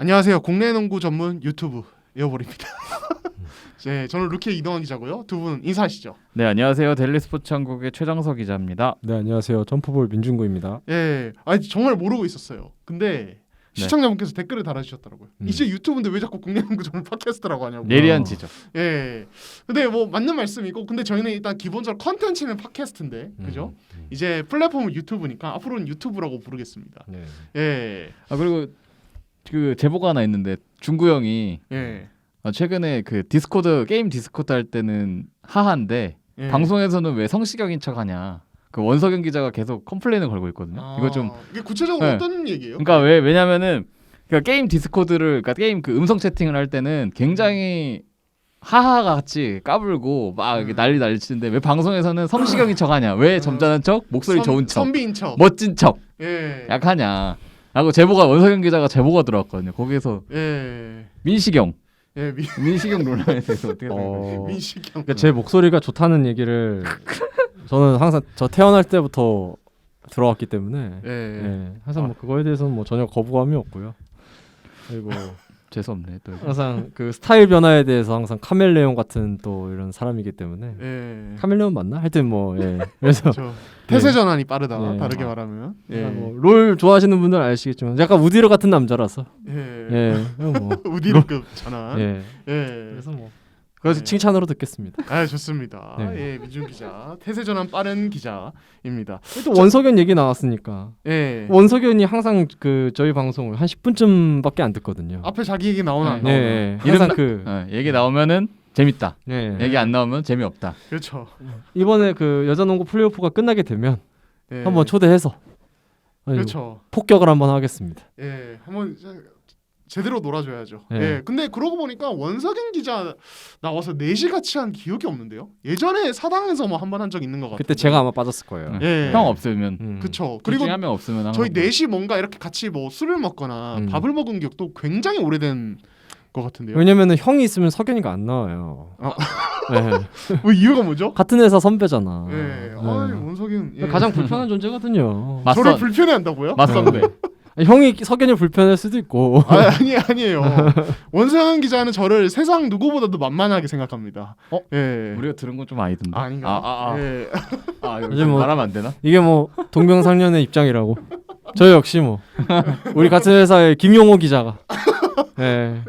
안녕하세요. 국내 농구 전문 유튜브 에어볼입니다. 네, 저는 루키의 이동환 기자고요. 두 분 인사하시죠. 네, 안녕하세요. 데일리 스포츠 한국의 최장석 기자입니다. 네, 안녕하세요. 점프볼 민준구입니다. 예, 아니 정말 모르고 있었어요. 근데 시청자분께서 댓글을 달아주셨더라고요. 이제 유튜브인데 왜 자꾸 국내 농구 전문 팟캐스트라고 하냐고. 예리한 지적. 예, 근데 뭐 맞는 말씀이고, 근데 저희는 일단 기본적으로 컨텐츠는 팟캐스트인데, 그죠? 이제 플랫폼은 유튜브니까 앞으로는 유튜브라고 부르겠습니다. 네. 예, 그리고 그 제보가 하나 있는데 중구 형이 예, 최근에 그 디스코드 게임 디스코드 할 때는 하한데 예. 방송에서는 왜 성시경인 척하냐. 그 원석영 기자가 계속 컴플레인을 걸고 있거든요. 이거 좀 이게 구체적으로 네. 어떤 얘기예요? 그러니까 왜냐면은 그러니까 게임 디스코드를 그러니까 게임 그 음성 채팅을 할 때는 굉장히 하하가 같이 까불고 막 이렇게 난리 치는데 왜 방송에서는 성시경인 척하냐? 왜 점잖은 척, 목소리 좋은 척, 선비인 척, 멋진 척, 예, 약하냐? 라고 제보가 원석영 기자가 제보가 들어왔거든요. 거기에서 예, 민시경, 예, 민시경 논란에 대해서 어떻게 생각해요? 민식형. 그러니까 제 목소리가 좋다는 얘기를 저는 항상 저 태어날 때부터 들어왔기 때문에 예. 항상 뭐 그거에 대해서는 뭐 전혀 거부감이 없고요. 그리고 재수없네 또. 항상 그 스타일 변화에 대해서 항상 카멜레온 같은 또 이런 사람이기 때문에 예. 카멜레온 맞나? 하여튼 뭐 그래서 저 태세 전환이 빠르다. 네. 다르게 말하면. 예. 롤 좋아하시는 분들은 아시겠지만 약간 우디르 같은 남자라서 예. 뭐 우디르급 전환. 예. 예. 그래서 뭐 그래서 네. 칭찬으로 듣겠습니다. 아, 좋습니다. 네. 예, 민준 기자. 태세 전환 빠른 기자입니다. 또 원석연 얘기 나왔으니까 예. 원석연이 항상 그 저희 방송을 한 10분쯤밖에 안 듣거든요. 앞에 자기 얘기 나오나 안 네, 나오나. 항상 그 얘기 나오면은 재밌다. 네. 얘기 안 나오면 재미없다. 그렇죠. 이번에 그 여자농구 플레이오프가 끝나게 되면 예. 한번 초대해서 그렇죠. 폭격을 한번 하겠습니다. 예. 한번 제대로 놀아줘야죠. 네. 예. 근데 그러고 보니까 원석영 기자 나와서 4시 같이 한 기억이 없는데요. 예전에 사당에서 뭐 한 번 한 적 있는 것 같아요. 그때 제가 아마 빠졌을 거예요. 예. 형 없으면 그쵸. 그리고 그리고 한명 없으면 저희 항상 넷이 뭔가 이렇게 같이 뭐 술을 먹거나 밥을 먹은 기억도 굉장히 오래된 것 같은데요. 왜냐면은 형이 있으면 석연이가 안 나와요. 네. 왜 이유가 뭐죠? 같은 회사 선배잖아. 예. 네. 원석영 가장 불편한 존재거든요. 저를 불편해한다고요? 맞선배. 형이 석연이 불편할 수도 있고. 아니에요. 원석영 기자는 저를 세상 누구보다도 만만하게 생각합니다. 예. 우리가 들은 건 좀 아니던데. 아닌가? 예. 이거 뭐- 말하면 안 되나? 이게 뭐 동병상련의 입장이라고. 저 역시 뭐 우리 같은 회사의 김용호 기자가 예.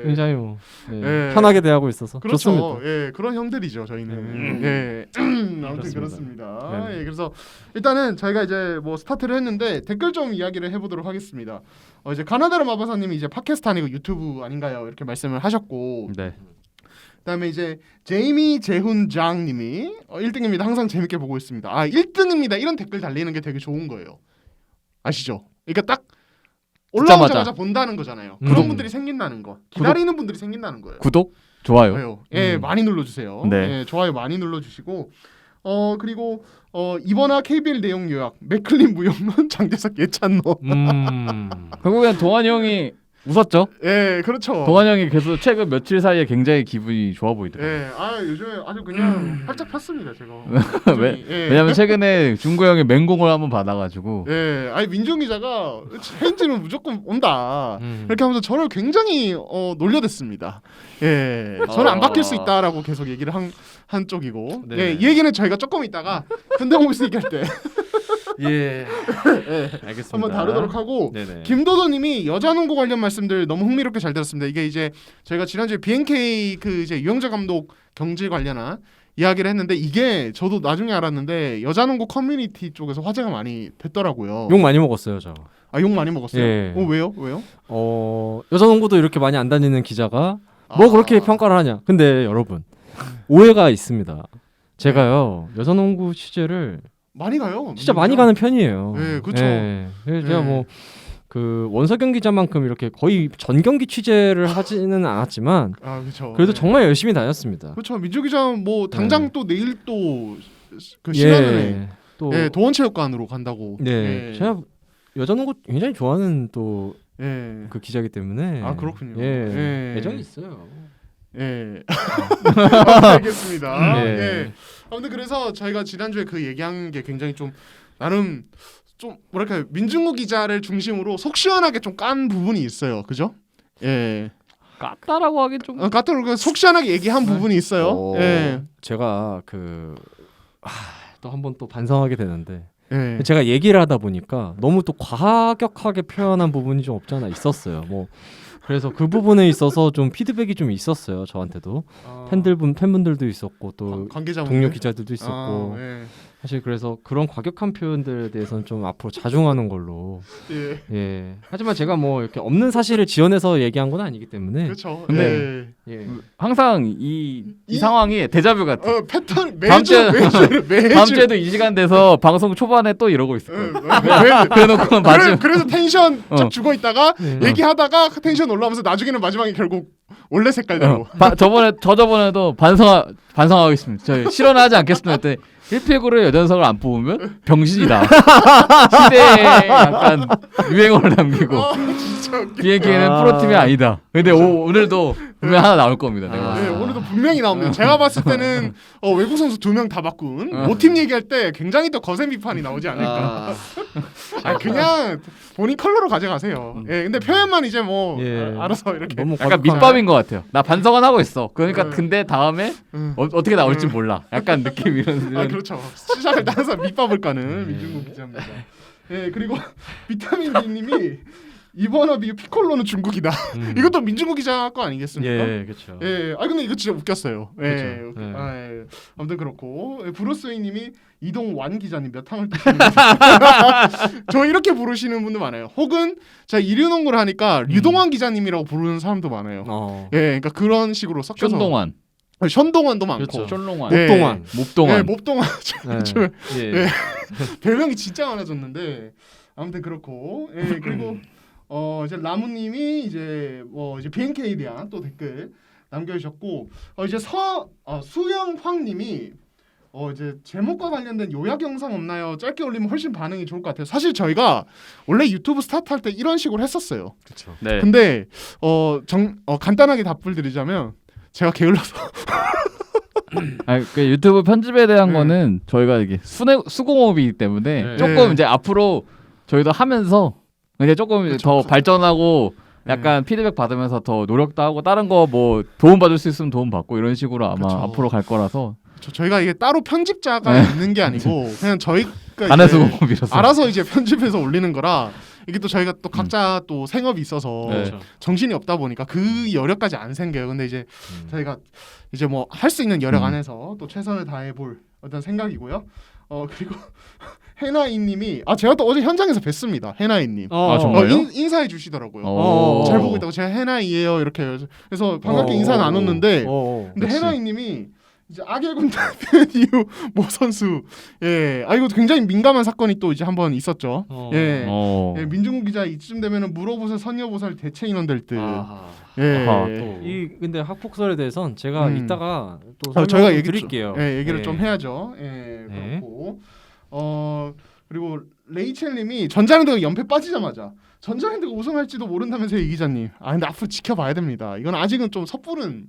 굉장히 뭐 예. 편하게 대하고 있어서 그렇죠. 좋습니다. 예, 그런 형들이죠 저희는. 예, 아무튼 그렇습니다. 네. 예, 그래서 일단은 저희가 이제 뭐 스타트를 했는데 댓글 좀 이야기를 해보도록 하겠습니다. 이제 가나다라 마바사님이 이제 팟캐스트 아니고 유튜브 아닌가요? 이렇게 말씀을 하셨고, 네. 그다음에 이제 제이미 재훈 장님이 1등입니다. 항상 재밌게 보고 있습니다. 1등입니다. 이런 댓글 달리는 게 되게 좋은 거예요. 아시죠? 그러니까 딱 올라오자마자 본다는 거잖아요. 그런 분들이 생긴다는 거. 기다리는 분들이 생긴다는 거예요. 구독, 좋아요. 예, 많이 눌러주세요. 네. 예, 좋아요 많이 눌러주시고, 그리고 이번화 KBL 내용 요약, 맥클린 무용론, 장재석 예찬노. 결국엔 동환이 형이 웃었죠. 예, 그렇죠. 동환이 형이 계속 최근 며칠 사이에 굉장히 기분이 좋아 보이더라고요. 예, 요즘에 아주 그냥 활짝 폈습니다 제가. 왜냐면 최근에 중구 형이 맹공을 한번 받아가지고. 예, 민정 기자가 해인지는 무조건 온다. 이렇게 하면서 저를 굉장히 놀려댔습니다. 예, 저는 안 바뀔 수 있다라고 계속 얘기를 한 쪽이고, 네네. 예, 이 얘기는 저희가 조금 있다가 현대모비스 얘기할 때 예. 알겠습니다. 한번 다루도록 하고, 네네. 김도도님이 여자농구 관련 말씀들 너무 흥미롭게 잘 들었습니다. 이게 이제 저희가 지난주에 BNK 그 이제 유영재 감독 경질 관련한 이야기를 했는데, 이게 저도 나중에 알았는데 여자농구 커뮤니티 쪽에서 화제가 많이 됐더라고요. 욕 많이 먹었어요, 저. 욕 많이 먹었어요? 예. 왜요? 여자농구도 이렇게 많이 안 다니는 기자가 뭐 그렇게 평가를 하냐. 근데 여러분 오해가 있습니다. 제가요 여자농구 취재를 많이 가요. 진짜 많이 가는 편이에요. 네, 그렇죠. 그래서 제가 뭐 그 원석영 기자만큼 이렇게 거의 전 경기 취재를 하지는 않았지만 그렇죠. 그래도 정말 열심히 다녔습니다. 그렇죠. 민주 기자는 뭐 당장 또 내일 또 그 시간에 또 도원체육관으로 간다고. 네, 제가 여자농구 굉장히 좋아하는 또 예. 그 기자이기 때문에 그렇군요. 애정이 있어요. 예. 알겠습니다. 네. 예. 아무튼 그래서 저희가 지난주에 그 얘기한 게 굉장히 좀 나름 좀 뭐랄까 민중구 기자를 중심으로 속 시원하게 좀 깐 부분이 있어요. 그죠? 예. 깠다라고 하긴 좀. 까딱 속 시원하게 얘기한 부분이 있어요. 예. 제가 또 한 번 또 반성하게 되는데 예. 제가 얘기를 하다 보니까 너무 또 과격하게 표현한 부분이 좀 없잖아 있었어요. 뭐 그래서 그 부분에 있어서 좀 피드백이 좀 있었어요. 저한테도 팬분들도 있었고 또 관계자분들 동료 기자들도 있었고 예. 사실 그래서 그런 과격한 표현들에 대해서는 좀 앞으로 자중하는 걸로. 예. 예. 하지만 제가 뭐 이렇게 없는 사실을 지어내서 얘기한 건 아니기 때문에. 그렇죠. 근데 예. 항상 이 상황이 데자뷰 같아. 패턴 다음 주에- 매주 다음 주에도 이 시간 돼서 방송 초반에 또 이러고 있을 거야. 왜 그래놓고 마지막 그래서 텐션 쫙 주고 있다가 예. 얘기하다가 텐션 올라오면서 나중에는 마지막에 결국 원래 색깔대로. 저번에도 반성하겠습니다. 저 실현하지 않겠습니다. 그때 1픽으로 여전석을 안 뽑으면 병신이다. 시대에 약간 유행어를 남기고 진짜 웃겨. BNK는 프로팀이 아니다. 근데 오늘도 분명 하나 나올 겁니다. 내가. 네, 오늘도 분명히 나옵니다. 제가 봤을 때는 외국 선수 2명 다 바꾼 모팀 얘기할 때 굉장히 더 거센 비판이 나오지 않을까. 그냥 본인 컬러로 가져가세요. 예, 근데 표현만 이제 뭐 예. 알아서 이렇게. 너무 약간 과격한- 밑밥인 것 같아요. 나 반성은 하고 있어. 그러니까 음. 근데 다음에 음. 어떻게 나올지 몰라. 약간 느낌 이런. 그렇죠. 시작을 따라서 밑밥을 까는 민중국 기자입니다. 예, 그리고 비타민 D님이 이번 합이 피콜로는 중국이다. 이것도 민중국 기자 거 아니겠습니까? 예, 그렇죠. 예, 근데 이거 진짜 웃겼어요. 예, 그쵸. 예. 예. 아무튼 그렇고 브루스웨이님이 이동완 기자님 몇 항을 뜨시는 저 이렇게 부르시는 분도 많아요. 혹은 제가 이류농구를 하니까 류동환 기자님이라고 부르는 사람도 많아요. 예, 그러니까 그런 식으로 섞여서 션동환, 션동환도 많고, 그렇죠. 션롱환, 네. 목동환. 몹동환. 예, 몹동환 예. 예. 별명이 진짜 많아졌는데 아무튼 그렇고, 예, 그리고 이제 라무님이 이제 이제 BNK에 대한 또 댓글 남겨주셨고, 이제 수영황님이 이제 제목과 관련된 요약 영상 없나요? 짧게 올리면 훨씬 반응이 좋을 것 같아요. 사실 저희가 원래 유튜브 스타트할 때 이런 식으로 했었어요. 그렇죠. 네. 근데 간단하게 답을 드리자면 제가 게을러서 그 유튜브 편집에 대한 네. 거는 저희가 이게 수공업이기 때문에 네. 조금 네. 이제 앞으로 저희도 하면서 이제 조금 그쵸. 더 발전하고 네. 약간 피드백 받으면서 더 노력도 하고 다른 거 뭐 도움 받을 수 있으면 도움 받고 이런 식으로 아마 그쵸. 앞으로 갈 거라서 저희가 이게 따로 편집자가 네. 있는 게 아니고 그냥 저희가 안에 이제 수공업이라서 알아서 이제 편집해서 올리는 거라 이게 또 저희가 또 각자 또 생업이 있어서 네. 그렇죠. 정신이 없다 보니까 그 여력까지 안 생겨요. 근데 이제 저희가 이제 뭐 할 수 있는 여력 안에서 또 최선을 다해 볼 어떤 생각이고요. 그리고 해나이님이 제가 또 어제 현장에서 뵀습니다. 해나이님. 아, 정말요? 인사해 주시더라고요. 어. 잘 보고 있다고 제가 해나이예요 이렇게 그래서 반갑게 인사 나눴는데 근데 역시. 해나이님이 이제 악일군 답변 이후 모 선수 이거 굉장히 민감한 사건이 또 이제 한번 있었죠. 민중국 기자 이쯤 되면은 물어보살 선여보살 대체 인원 될 듯. 아하, 또. 근데 학폭설에 대해서는 제가 이따가 또 저희가 설명을 얘기 드릴게요. 얘기를 예. 좀 해야죠. 그렇고 그리고 레이첼님이 전자랜드가 연패 빠지자마자 전자랜드가 우승할지도 모른다면서요, 이 기자님. 근데 앞으로 지켜봐야 됩니다. 이건 아직은 좀 섣부른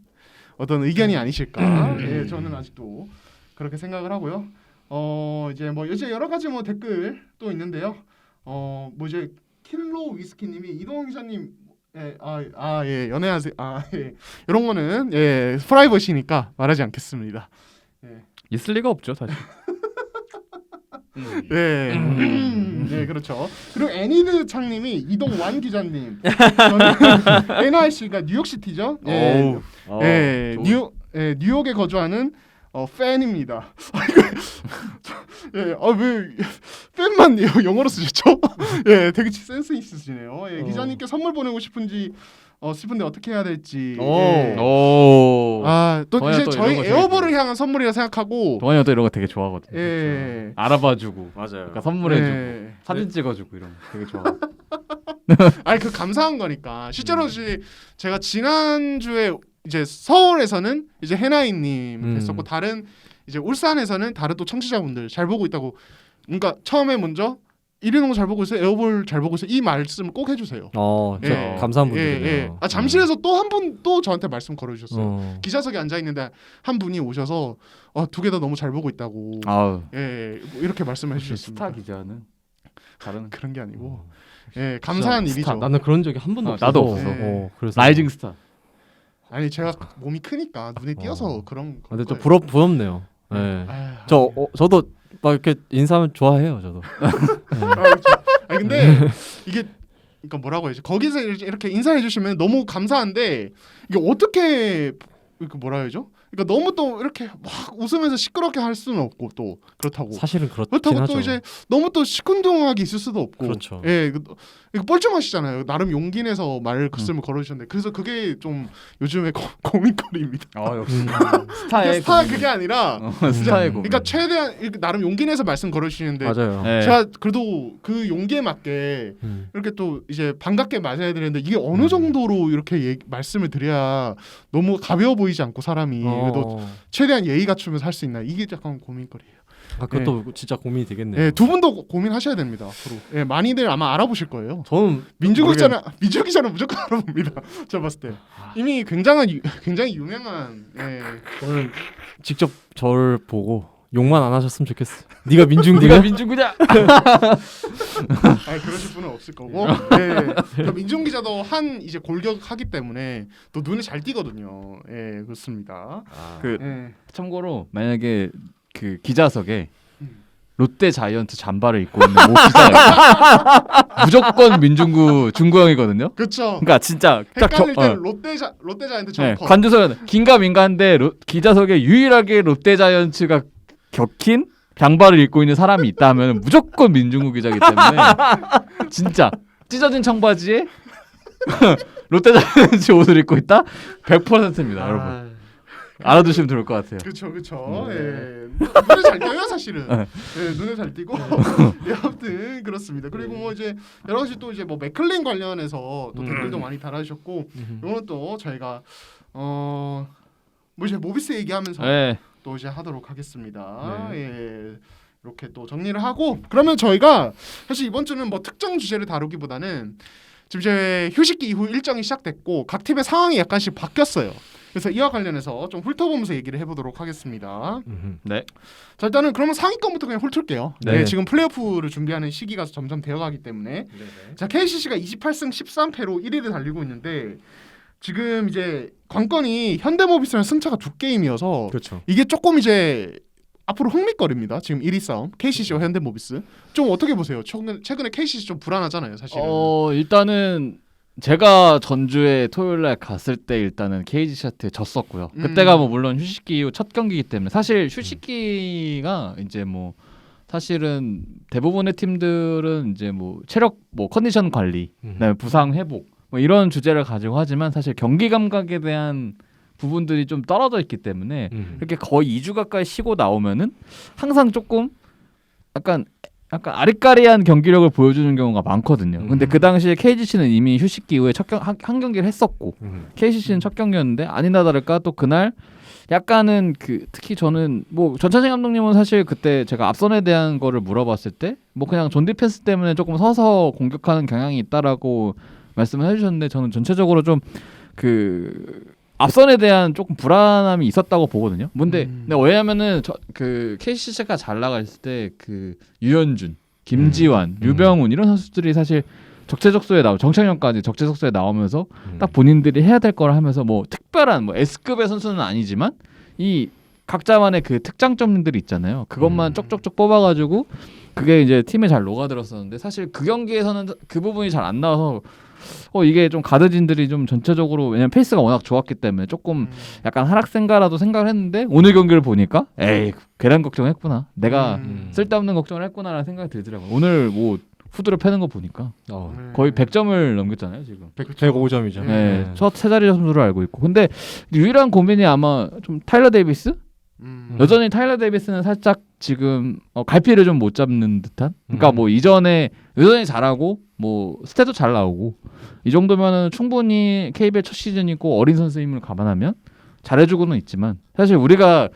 어떤 의견이 아니실까. 저는 아직도 그렇게 생각을 하고요. 이제 이제 여러 가지 댓글 또 있는데요. 이제 킬로 위스키님이 이동원 기자님 연애하세요. 이런 거는 프라이버시니까 말하지 않겠습니다. 있을 리가 없죠 사실. 네, 그렇죠. 그리고 애니드 창님이 이동완 기자님. 저는 NYC가 뉴욕시티죠. 뉴욕에 거주하는 팬입니다. 왜 팬만 영어로 쓰셨죠? 되게 센스 있으시네요. 기자님께 선물 보내고 싶은데 어떻게 해야 될지. 오. 또 동환이가 이제 또 저희 이런 거 되게 에어볼을 향한 선물이라 생각하고. 동환이가 또 이런 거 되게 좋아하거든요. 알아봐주고, 맞아요. 그러니까 선물해주고, 사진 찍어주고 이런 거 되게 좋아. 그 감사한 거니까. 실제로 이제 제가 지난주에 이제 서울에서는 이제 해나이님 했었고 다른 이제 울산에서는 다른 또 청취자분들 잘 보고 있다고. 그러니까 처음에 먼저 이리농구 잘 보고 있어요. 에어볼 잘 보고 있어요. 이 말씀을 꼭 해주세요. 진짜 감사한 분들이네요. 잠실에서 또 한 분 또 저한테 말씀 걸어주셨어요. 기자석에 앉아 있는데 한 분이 오셔서 두 개 다 너무 잘 보고 있다고. 아우. 이렇게 말씀해 스타 주셨습니다. 기자는 다른 그런 게 아니고 예, 감사한 진짜 일이죠. 스타. 나는 그런 적이 한 번도 없어. 나도 없어. 그래서 라이징 스타. 아니 제가 몸이 크니까 눈에 띄어서 그런. 근데 좀 거예요. 부럽네요. 네. 아유, 저도 막 이렇게 인사하면 좋아해요. 저도. 그렇죠. 아니 근데 이게 그러니까 뭐라고 해야지? 거기서 이렇게 인사해 주시면 너무 감사한데 이게 어떻게 그 뭐라 해야죠? 그러니까 너무 또 이렇게 막 웃으면서 시끄럽게 할 수는 없고 또 그렇다고. 사실은 그렇긴 그렇다고 하죠. 또 이제 너무 또 시큰둥하게 있을 수도 없고. 그렇죠. 예, 이거 뻘쭘하시잖아요. 나름 용기 내서 글씀을 걸어주셨는데 그래서 그게 좀 요즘에 고민거리입니다. 역시 이게 스타 그게 아니라 스타의 고민. 그러니까 최대한 이렇게 나름 용기 내서 말씀 걸어주시는데 맞아요. 네. 제가 그래도 그 용기에 맞게 이렇게 또 이제 반갑게 맞아야 되는데 이게 어느 정도로 이렇게 말씀을 드려야 너무 가벼워 보이지 않고 사람이 그래도 최대한 예의 갖추면서 할 수 있나 이게 약간 고민거리예요. 그것도 진짜 고민이 되겠네요. 예, 두 분도 고민하셔야 됩니다. 앞으로. 예, 많이들 아마 알아보실 거예요. 저는 민주 기자는 무조건 알아봅니다. 제가 봤을 때 이미 굉장히 유명한. 예. 저는 직접 저를 보고 욕만 안 하셨으면 좋겠어. 네가 민중구냐? 네가 민중구냐? 아 그러실 분은 없을 거고. 예. 민중 기자도 한 이제 골격하기 때문에 또 눈에 잘 띄거든요. 예, 그렇습니다. 그 예. 참고로 만약에 그 기자석에 롯데 자이언트 잠바를 입고 있는 모 기자가 무조건 민중구 중구형이거든요. 그렇죠. 그러니까 진짜 딱 헷갈릴 때는 롯데 자이언트 네, 점퍼. 관중석은 긴가민가한데 기자석에 유일하게 롯데 자이언츠가 격힌 장바를 입고 있는 사람이 있다 하면 무조건 민중구 기자이기 때문에 진짜 찢어진 청바지에 롯데 자이언츠 옷을 입고 있다? 100%입니다, 여러분. 알아두시면 좋을 것 같아요. 그렇죠. 예. 눈에 잘 띄어요, 사실은. 예, 눈에 잘 띄고. 예, 아무튼 그렇습니다. 그리고 뭐 이제 여러 가지 또 이제 뭐 맥클린 관련해서 또 댓글도 많이 달아주셨고, 이거는 또 저희가 뭐 이제 모비스 얘기하면서 네. 또 이제 하도록 하겠습니다. 예. 이렇게 또 정리를 하고 그러면 저희가 사실 이번 주는 뭐 특정 주제를 다루기보다는 지금 이제 휴식기 이후 일정이 시작됐고 각 팀의 상황이 약간씩 바뀌었어요. 그래서 이와 관련해서 좀 훑어보면서 얘기를 해보도록 하겠습니다. 네. 자 일단은 그러면 상위권부터 그냥 훑을게요. 네. 지금 플레이오프를 준비하는 시기가 점점 되어가기 때문에 자 KCC가 28승 13패로 1위를 달리고 있는데 지금 이제 관건이 현대모비스랑 승차가 2게임이어서 그렇죠. 이게 조금 이제 앞으로 흥미거리입니다. 지금 1위 싸움 KCC와 현대모비스 좀 어떻게 보세요? 최근에 KCC 좀 불안하잖아요, 사실은. 일단은 제가 전주에 토요일날 갔을 때 일단은 KGC한테 졌었고요. 그때가 뭐 물론 휴식기 이후 첫 경기이기 때문에 사실 휴식기가 이제 뭐 사실은 대부분의 팀들은 이제 뭐 체력 뭐 컨디션 관리, 그다음에 부상 회복 뭐 이런 주제를 가지고 하지만 사실 경기 감각에 대한 부분들이 좀 떨어져 있기 때문에 이렇게 거의 2주 가까이 쉬고 나오면은 항상 조금 약간 아리까리한 경기력을 보여주는 경우가 많거든요. 근데 그 당시에 KGC는 이미 휴식기 이후에 한 경기를 했었고 KCC는 첫 경기였는데 아니나 다를까 또 그날 약간은 그 특히 저는 뭐 전찬생 감독님은 사실 그때 제가 앞선에 대한 거를 물어봤을 때 뭐 그냥 존 디펜스 때문에 조금 서서 공격하는 경향이 있다라고 말씀을 해주셨는데 저는 전체적으로 좀 그 앞선에 대한 조금 불안함이 있었다고 보거든요. 근데 왜냐면은 그 KCC가 잘 나가 있을 때 그 유현준, 김지환, 유병훈 이런 선수들이 사실 적재적소에 정창현까지 적재적소에 나오면서 딱 본인들이 해야 될 걸 하면서 뭐 특별한 뭐 S급의 선수는 아니지만 이 각자만의 그 특장점들이 있잖아요. 그것만 쪽쪽쪽 뽑아가지고 그게 이제 팀에 잘 녹아들었었는데 사실 그 경기에서는 그 부분이 잘 안 나와서 이게 좀 가드진들이 좀 전체적으로 왜냐면 페이스가 워낙 좋았기 때문에 조금 약간 하락세인가라도 생각을 했는데 오늘 경기를 보니까 에이 계란 걱정했구나 내가 쓸데없는 걱정을 했구나라는 생각이 들더라고요. 오늘 뭐 후드를 패는 거 보니까 거의 100점을 넘겼잖아요 지금. 105점이죠. 네, 첫 세 자리 점수를 알고 있고 근데 유일한 고민이 아마 좀 타일러 데이비스? 여전히 타일러 데이비스는 살짝 지금 갈피를 좀 못 잡는 듯한. 그러니까 뭐 이전에 여전히 잘하고 뭐 스탯도 잘 나오고 이 정도면은 충분히 KBL 첫 시즌이고 어린 선수 힘을 감안하면 잘해주고는 있지만 사실 우리가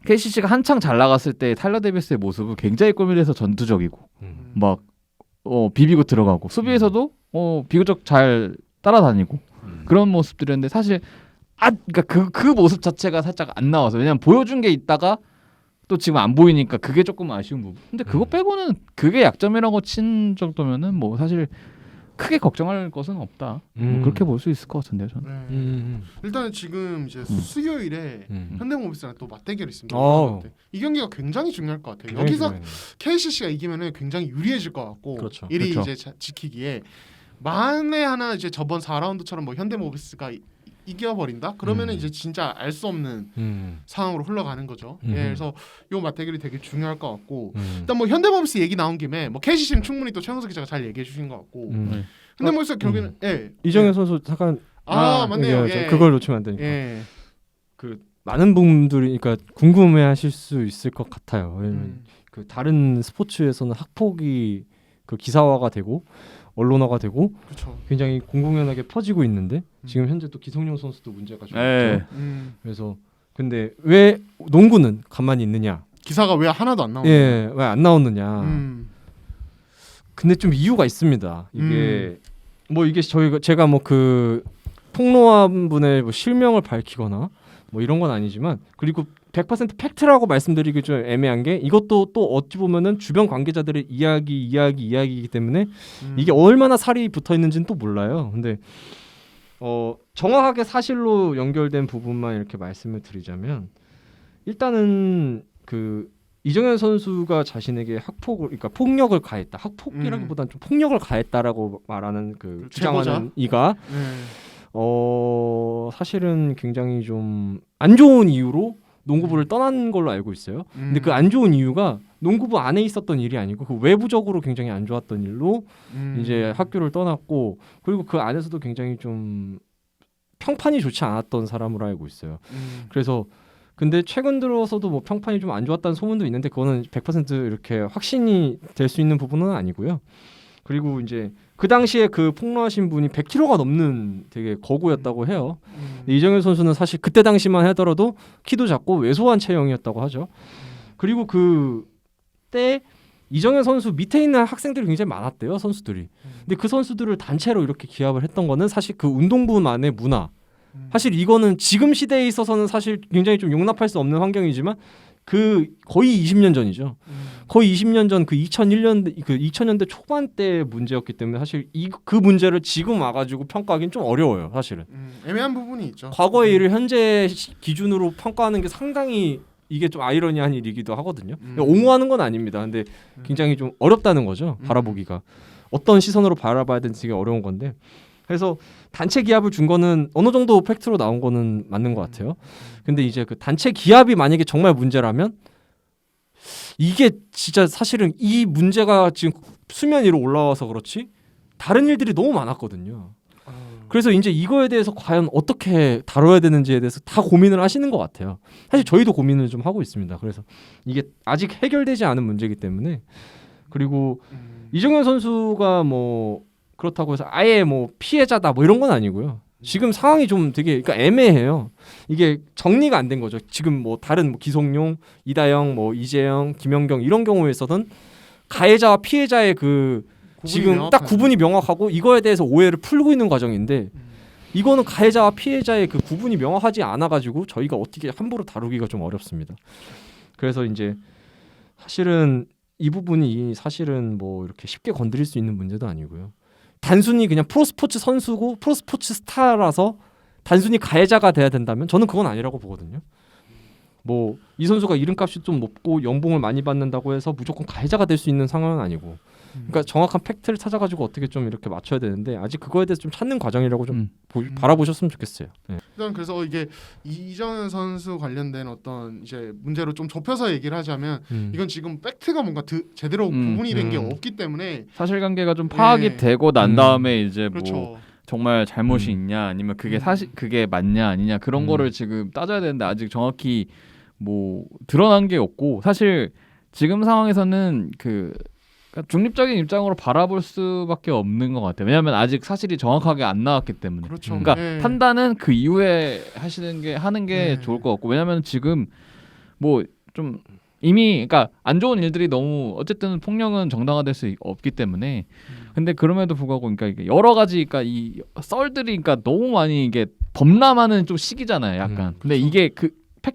KCC가 한창 잘 나갔을 때 타일러 데이비스의 모습은 굉장히 꼬밀해서 전투적이고 막 비비고 들어가고 수비에서도 비교적 잘 따라다니고 그런 모습들이었는데 사실 그러니까 그 모습 자체가 살짝 안 나와서 왜냐면 보여준 게 있다가 또 지금 안 보이니까 그게 조금 아쉬운 부분. 근데 그거 빼고는 그게 약점이라고 친 정도면은 뭐 사실 크게 걱정할 것은 없다. 뭐 그렇게 볼 수 있을 것 같은데요, 저는. 네. 일단은 지금 이제 수요일에 음. 현대모비스랑 또 맞대결이 있습니다. 어. 이 경기가 굉장히 중요할 것 같아요. 굉장히 여기서 중요해요. KCC가 이기면은 굉장히 유리해질 것 같고 그렇죠. 1위 그렇죠. 이제 지키기에 만에 하나 이제 저번 4라운드처럼 뭐 현대모비스가 이겨버린다? 그러면은 이제 진짜 알 수 없는 상황으로 흘러가는 거죠. 예, 그래서 요 맞대결이 되게 중요할 것 같고 일단 뭐 현대모비스 얘기 나온 김에 뭐 KCC는 충분히 또 최영석 기자가 잘 얘기해 주신 것 같고 네. 현대모비스 결국에는 예 이정현 선수 잠깐 맞네요. 얘기하죠. 예. 그걸 놓치면 안 되니까. 예. 그 많은 분들이 그러니까 궁금해하실 수 있을 것 같아요. 왜냐면 그 다른 스포츠에서는 학폭이 그 기사화가 되고 언론화가 되고 그렇죠. 굉장히 공공연하게 퍼지고 있는데 지금 현재 또 기성용 선수도 문제가 좀 네. 있죠. 그래서 근데 왜 농구는 가만히 있느냐? 기사가 왜 하나도 안 나오냐? 예, 왜 안 나오느냐? 근데 좀 이유가 있습니다. 이게 뭐 이게 제가 뭐 그 폭로한 분의 뭐 실명을 밝히거나 뭐 이런 건 아니지만 그리고 100% 팩트라고 말씀드리기 좀 애매한 게 이것도 또 어찌 보면은 주변 관계자들의 이야기이기 때문에 이게 얼마나 살이 붙어 있는지는 또 몰라요. 근데 정확하게 사실로 연결된 부분만 이렇게 말씀을 드리자면 일단은 그 이정현 선수가 자신에게 그러니까 폭력을 가했다. 학폭이라기보다는 좀 폭력을 가했다라고 말하는 그 주장하는 이가 사실은 굉장히 좀 안 좋은 이유로 농구부를 떠난 걸로 알고 있어요. 근데 그 안 좋은 이유가 농구부 안에 있었던 일이 아니고 그 외부적으로 굉장히 안 좋았던 일로 이제 학교를 떠났고 그리고 그 안에서도 굉장히 좀 평판이 좋지 않았던 사람으로 알고 있어요. 그래서 근데 최근 들어서도 뭐 평판이 좀 안 좋았다는 소문도 있는데 그거는 100% 이렇게 확신이 될 수 있는 부분은 아니고요. 그리고 이제 그 당시에 그 폭로하신 분이 100kg가 넘는 되게 거구였다고 해요. 이정현 선수는 사실 그때 당시만 하더라도 키도 작고 왜소한 체형이었다고 하죠. 그리고 그때 이정현 선수 밑에 있는 학생들이 굉장히 많았대요, 선수들이. 근데 그 선수들을 단체로 이렇게 기합을 했던 거는 사실 그 운동부만의 문화. 사실 이거는 지금 시대에 있어서는 사실 굉장히 좀 용납할 수 없는 환경이지만 그 거의 20년 전이죠. 거의 20년 전 그 2000년대 초반 때 문제였기 때문에 사실 그 문제를 지금 와가지고 평가하기는 좀 어려워요, 사실은. 애매한 부분이 있죠. 과거의 일을 현재 기준으로 평가하는 게 상당히 이게 좀 아이러니한 일이기도 하거든요. 옹호하는 건 아닙니다. 근데 굉장히 좀 어렵다는 거죠, 바라보기가. 어떤 시선으로 바라봐야 되는지 되게 어려운 건데. 그래서 단체 기합을 준 거는 어느 정도 팩트로 나온 거는 맞는 것 같아요. 근데 이제 그 단체 기합이 만약에 정말 문제라면 이게 진짜 사실은 이 문제가 지금 수면 위로 올라와서 그렇지 다른 일들이 너무 많았거든요. 그래서 이제 이거에 대해서 과연 어떻게 다뤄야 되는지에 대해서 다 고민을 하시는 것 같아요. 사실 저희도 고민을 좀 하고 있습니다. 그래서 이게 아직 해결되지 않은 문제이기 때문에 그리고 이정현 선수가 뭐 그렇다고 해서 아예 뭐 피해자다 뭐 이런 건 아니고요. 지금 상황이 좀 되게 그러니까 애매해요. 이게 정리가 안 된 거죠. 지금 뭐 다른 뭐 기성용, 이다영, 뭐 이재영, 김연경 이런 경우에서는 가해자와 피해자의 그 지금 딱 구분이 명확하고 이거에 대해서 오해를 풀고 있는 과정인데 이거는 가해자와 피해자의 그 구분이 명확하지 않아 가지고 저희가 어떻게 함부로 다루기가 좀 어렵습니다. 그래서 이제 사실은 이 부분이 사실은 뭐 이렇게 쉽게 건드릴 수 있는 문제도 아니고요. 단순히 그냥 프로스포츠 선수고 프로스포츠 스타라서 단순히 가해자가 돼야 된다면 저는 그건 아니라고 보거든요. 뭐 이 선수가 이름값이 좀 높고 연봉을 많이 받는다고 해서 무조건 가해자가 될 수 있는 상황은 아니고 그러니까 정확한 팩트를 찾아가지고 어떻게 좀 이렇게 맞춰야 되는데 아직 그거에 대해서 좀 찾는 과정이라고 좀 바라보셨으면 좋겠어요. 네. 일단 그래서 이게 이정현 선수 관련된 어떤 이제 문제로 좀 좁혀서 얘기를 하자면 이건 지금 팩트가 뭔가 제대로 구분이 된 게 없기 때문에 사실관계가 좀 파악이 되고 난 다음에 이제 그렇죠. 뭐 정말 잘못이 있냐 아니면 그게 그게 맞냐 아니냐 그런 거를 지금 따져야 되는데 아직 정확히 뭐 드러난 게 없고 사실 지금 상황에서는 그러니까 중립적인 입장으로 바라볼 수밖에 없는 것 같아요. 왜냐하면 아직 사실이 정확하게 안 나왔기 때문에. 그렇죠. 그러니까 판단은 그 이후에 하는 게 좋을 것 같고 왜냐하면 지금 뭐 좀 이미 그러니까 안 좋은 일들이 너무 어쨌든 폭력은 정당화될 수 없기 때문에 근데 그럼에도 불구하고 그러니까 이게 여러 가지 그러니까 이 썰들이 그러니까 너무 많이 이게 범람하는 좀 시기잖아요, 약간. 근데 이게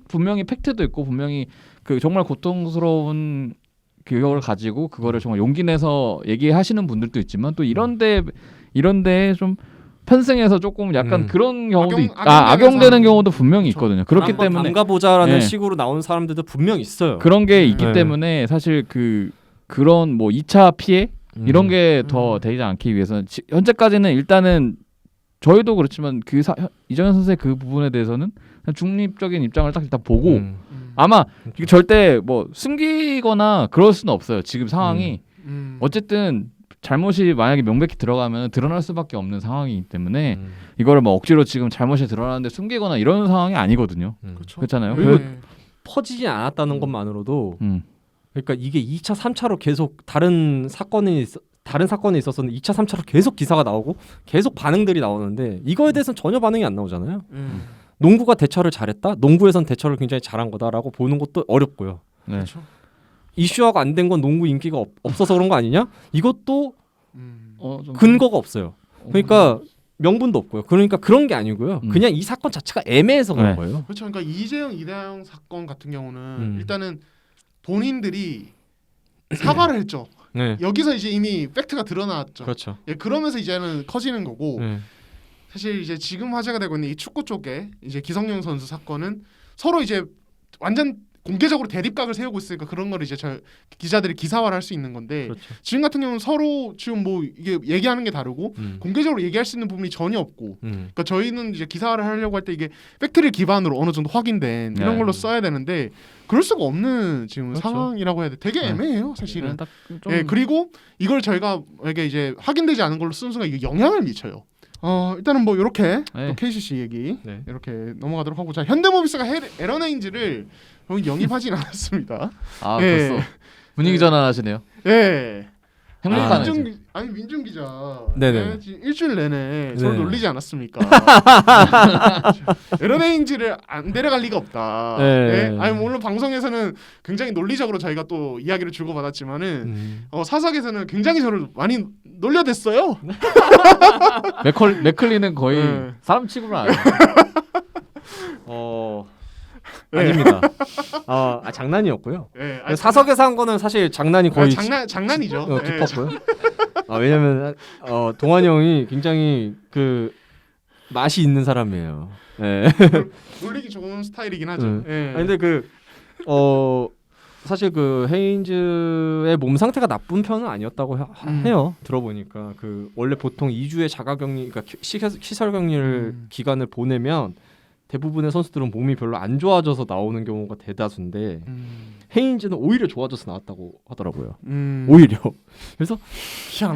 분명히 팩트도 있고 분명히 그 정말 고통스러운 그걸 가지고 그거를 정말 용기 내서 얘기하시는 분들도 있지만 또 이런데 좀 편승해서 조금 약간 그런 경우도 악용되는 경우도 분명히 그렇죠. 있거든요. 그렇기 한번 때문에 담가보자라는 네. 식으로 나온 사람들도 분명 있어요. 그런 게 있기 네. 때문에 사실 그런 뭐 2차 피해 이런 게 더 되지 않기 위해서는 현재까지는 일단은 저희도 그렇지만 이정현 선수의 그 부분에 대해서는 그냥 중립적인 입장을 딱 일단 보고 아마 이게 절대 뭐 숨기거나 그럴 수는 없어요. 지금 상황이 어쨌든 잘못이 만약에 명백히 들어가면 드러날 수밖에 없는 상황이기 때문에 이거를 뭐 억지로 지금 잘못이 드러나는데 숨기거나 이런 상황이 아니거든요. 그렇죠. 그렇잖아요. 그리고 네. 퍼지지 않았다는 것만으로도 음. 그러니까 이게 2차, 3차로 계속 다른 사건에 있어서는 2차, 3차로 계속 기사가 나오고 계속 반응들이 나오는데 이거에 대해서는 전혀 반응이 안 나오잖아요. 농구가 대처를 잘했다. 농구에선 대처를 굉장히 잘한 거다라고 보는 것도 어렵고요. 네. 그렇죠. 이슈화가 안 된 건 농구 인기가 없어서 그런 거 아니냐? 이것도 좀 근거가 없어요. 그러니까 명분도 없고요. 그러니까 그런 게 아니고요. 그냥 이 사건 자체가 애매해서 그런 네. 거예요. 그렇죠. 그러니까 이재영 이다영 사건 같은 경우는 일단은 본인들이 사과를 했죠. 네. 여기서 이제 이미 팩트가 드러났죠. 그렇죠. 예, 그러면서 이제는 커지는 거고 네. 사실 이제 지금 화제가 되고 있는 이 축구 쪽에 이제 기성용 선수 사건은 서로 이제 완전 공개적으로 대립각을 세우고 있으니까 그런 걸 이제 기자들이 기사화를 할 수 있는 건데 그렇죠. 지금 같은 경우는 서로 지금 뭐 이게 얘기하는 게 다르고 공개적으로 얘기할 수 있는 부분이 전혀 없고 그러니까 저희는 이제 기사화를 하려고 할 때 이게 팩트를 기반으로 어느 정도 확인된 이런 네. 걸로 써야 되는데 그럴 수가 없는 지금 그렇죠. 상황이라고 해야 돼. 되게 네. 애매해요, 사실은. 좀 예, 그리고 이걸 저희가 이게 이제 확인되지 않은 걸로 쓰는 순간 이게 영향을 미쳐요. 일단은 뭐 이렇게 네. 또 KCC 얘기 네. 이렇게 넘어가도록 하고 자 현대모비스가 에런 헤인즈를 여기 영입하진 않았습니다. 아 예. 벌써 분위기 전환하시네요. 예. 행복하네. 민중 기자. 네네. 예, 지금 일주일 내내 네. 저를 놀리지 않았습니까? 에런 헤인즈를 안 데려갈 리가 없다. 네. 예? 아니 물론 방송에서는 굉장히 논리적으로 저희가 또 이야기를 주고받았지만은 사석에서는 굉장히 저를 많이 놀려댔어요. 맥클리는 거의 네. 사람 취급을 안 해요. 네. 아닙니다. 장난이었고요. 예, 사석에서 한 거는 사실 장난이 거의 장난이죠. 예, 깊었고요. 왜냐면 동환이 형이 굉장히 그 맛이 있는 사람이에요. 예. 놀리기 좋은 스타일이긴 하죠. 예. 아니, 근데 사실 그 헤인즈의 몸 상태가 나쁜 편은 아니었다고 해요. 들어보니까 그 원래 보통 2주의 자가격리, 그러니까 시설격리를 기간을 보내면 대부분의 선수들은 몸이 별로 안 좋아져서 나오는 경우가 대다수인데 헤인즈는 오히려 좋아져서 나왔다고 하더라고요. 오히려. 그래서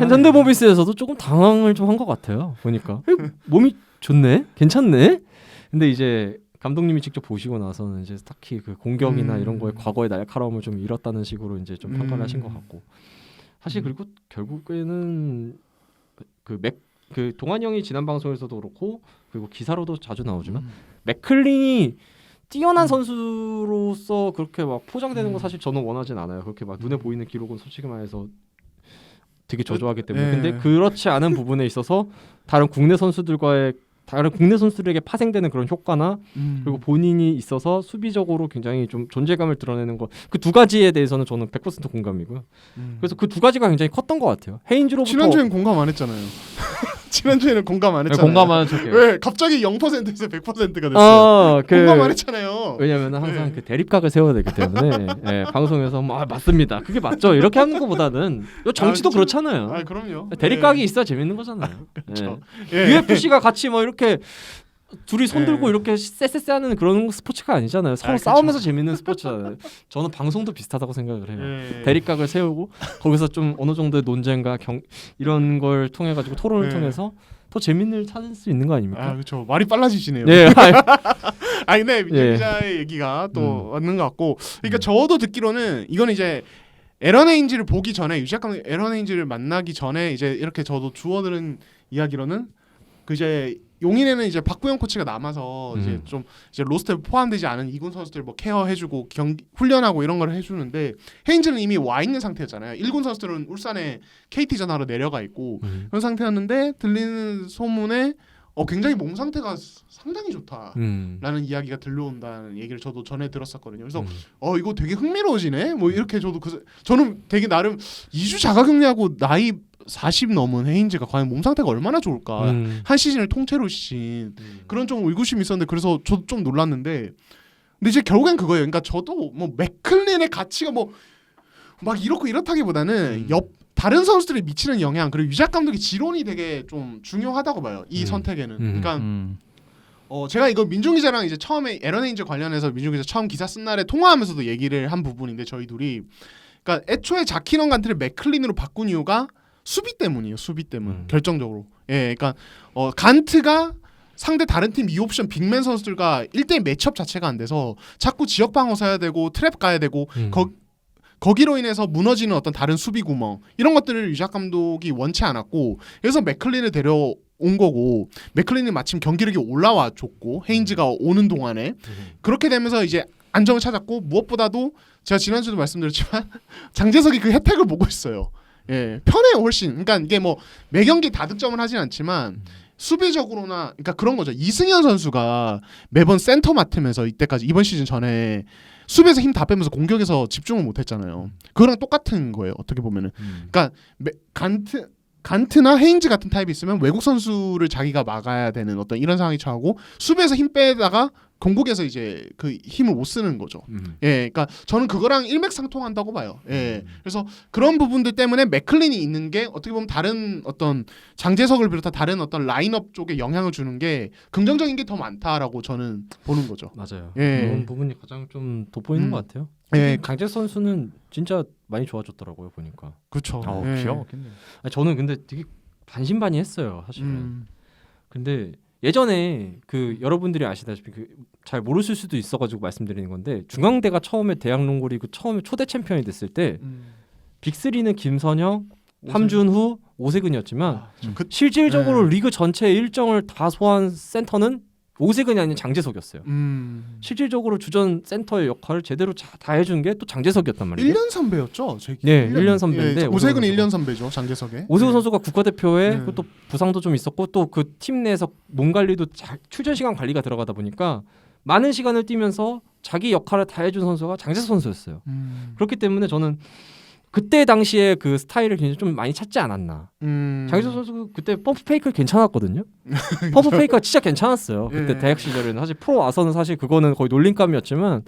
현대모비스에서도 조금 당황을 좀 한 것 같아요. 보니까 몸이 좋네, 괜찮네. 근데 이제 감독님이 직접 보시고 나서는 이제 딱히 그 공격이나 이런 거에 과거의 날카로움을 좀 잃었다는 식으로 이제 좀 평가를 하신 것 같고 사실 그리고 결국에는 그 동환 형이 지난 방송에서도 그렇고 그리고 기사로도 자주 나오지만 맥클린이 뛰어난 선수로서 그렇게 막 포장되는 거 사실 저는 원하진 않아요. 그렇게 막 눈에 보이는 기록은 솔직히 말해서 되게 저조하기 때문에. 근데 그렇지 않은 부분에 있어서 다른 국내 선수들에게 파생되는 그런 효과나 그리고 본인이 있어서 수비적으로 굉장히 좀 존재감을 드러내는 거 그 두 가지에 대해서는 저는 100% 공감이고요. 그래서 그 두 가지가 굉장히 컸던 것 같아요. 헤인즈로부터 지난주엔 공감 안 했잖아요. 지난주에는 공감 안 했잖아요. 공감하는 척해요. 왜 갑자기 0%에서 100%가 됐어요? 공감 안 했잖아요. 왜냐면 항상 그 대립각을 세워야 되기 때문에 방송에서 맞습니다. 그게 맞죠. 이렇게 하는 것보다는 정치도 그렇잖아요. 그럼요. 대립각이 있어야 재밌는 거잖아요. 그렇죠. UFC가 같이 뭐 이렇게 둘이 손들고 이렇게 쎄쎄쎄하는 그런 스포츠가 아니잖아요. 서로 싸우면서 재밌는 스포츠잖아요. 저는 방송도 비슷하다고 생각을 해요. 대립각을 세우고 거기서 좀 어느 정도의 논쟁과 이런 걸 통해 가지고 토론을 통해서 더 재밌는 일 찾을 수 있는 거 아닙니까? 그렇죠. 말이 빨라지시네요. 네. 근데 민준 기자의 얘기가 또 맞는 것 같고, 그러니까 저도 듣기로는 이건 이제 에런 헤인즈를 보기 전에 유시학 감독 에런 헤인즈를 만나기 전에 이제 이렇게 저도 주워들은 이야기로는 그 이제 용인에는 이제 박구영 코치가 남아서 이제 좀 이제 로스터에 포함되지 않은 이군 선수들 뭐 케어해주고 훈련하고 이런 걸 해주는데 헤인즈는 이미 와 있는 상태였잖아요. 1군 선수들은 울산에 KT 전화로 내려가 있고 그런 상태였는데 들리는 소문에 굉장히 몸 상태가 상당히 좋다. 음. 라는 이야기가 들려온다는 얘기를 저도 전에 들었었거든요. 그래서 이거 되게 흥미로워지네. 뭐 이렇게 저는 되게 나름 2주 자가격리하고 나이 40 넘은 헤인즈가 과연 몸 상태가 얼마나 좋을까. 한 시즌을 통째로 쉰 그런 좀 의구심이 있었는데 그래서 저도 좀 놀랐는데 근데 이제 결국엔 그거예요. 그러니까 저도 뭐 맥클린의 가치가 뭐 막 이렇고 이렇다기보다는 다른 선수들이 미치는 영향 그리고 유작 감독의 지론이 되게 좀 중요하다고 봐요. 이 선택에는. 그러니까 제가 이거 민중 기자랑 이제 처음에 에런 헤인즈 관련해서 민중 기자 처음 기사 쓴 날에 통화하면서도 얘기를 한 부분인데 저희 둘이 그러니까 애초에 자키넌 간트를 맥클린으로 바꾼 이유가 수비 때문이에요. 수비 때문. 결정적으로. 예. 그러니까 간트가 상대 다른 팀 2옵션 빅맨 선수들과 1대1 매치업 자체가 안 돼서 자꾸 지역 방어 사야 되고 트랩 가야 되고 거기로 인해서 무너지는 어떤 다른 수비 구멍 이런 것들을 유작 감독이 원치 않았고 그래서 맥클린을 데려온 거고 맥클린이 마침 경기력이 올라와 줬고 헤인즈가 오는 동안에 그렇게 되면서 이제 안정을 찾았고 무엇보다도 제가 지난주에도 말씀드렸지만 장재석이 그 혜택을 보고 있어요. 예, 편해요 훨씬. 그러니까 이게 뭐 매 경기 다 득점을 하진 않지만 수비적으로나 그러니까 그런 거죠. 이승현 선수가 매번 센터 맡으면서 이때까지 이번 시즌 전에 수비에서 힘 다 빼면서 공격에서 집중을 못 했잖아요. 그거랑 똑같은 거예요. 어떻게 보면은. 그러니까 간트나 헤인즈 같은 타입이 있으면 외국 선수를 자기가 막아야 되는 어떤 이런 상황이 처하고 수비에서 힘 빼다가 공국에서 이제 그 힘을 못 쓰는 거죠. 예, 그러니까 저는 그거랑 일맥상통한다고 봐요. 예, 그래서 그런 부분들 때문에 맥클린이 있는 게 어떻게 보면 다른 어떤 장재석을 비롯한 다른 어떤 라인업 쪽에 영향을 주는 게 긍정적인 게 더 많다라고 저는 보는 거죠. 맞아요. 예. 그런 부분이 가장 좀 돋보이는 것 같아요. 예, 장재 선수는 진짜 많이 좋아졌더라고요 보니까. 그렇죠. 기가 막혔네. 저는 근데 되게 반신반의했어요 사실은. 근데 예전에 그 여러분들이 아시다시피 그 잘 모르실 수도 있어가지고 말씀드리는 건데 중앙대가 처음에 대학 농구리그 처음에 초대 챔피언이 됐을 때 빅3는 김선영, 함준후, 오세근이었지만 실질적으로 리그 전체의 일정을 다 소화한 센터는 오세근이 아닌 장재석이었어요. 실질적으로 주전 센터의 역할을 제대로 다 해준 게 또 장재석이었단 말이에요. 1년 선배였죠. 네, 1년 선배인데 예, 오세근이 1년 선배죠. 장재석의. 오세근 선수가 국가대표에 또 부상도 좀 있었고 또 그 팀 내에서 몸 관리도 출전 시간 관리가 들어가다 보니까 많은 시간을 뛰면서 자기 역할을 다 해준 선수가 장재석 선수였어요. 그렇기 때문에 저는 그때 당시에 그 스타일을 굉장히 좀 많이 찾지 않았나. 장재석 선수 그때 펌프 페이크 괜찮았거든요. 펌프 페이크가 진짜 괜찮았어요. 그때 대학 시절에는 사실 프로 와서는 사실 그거는 거의 놀림감이었지만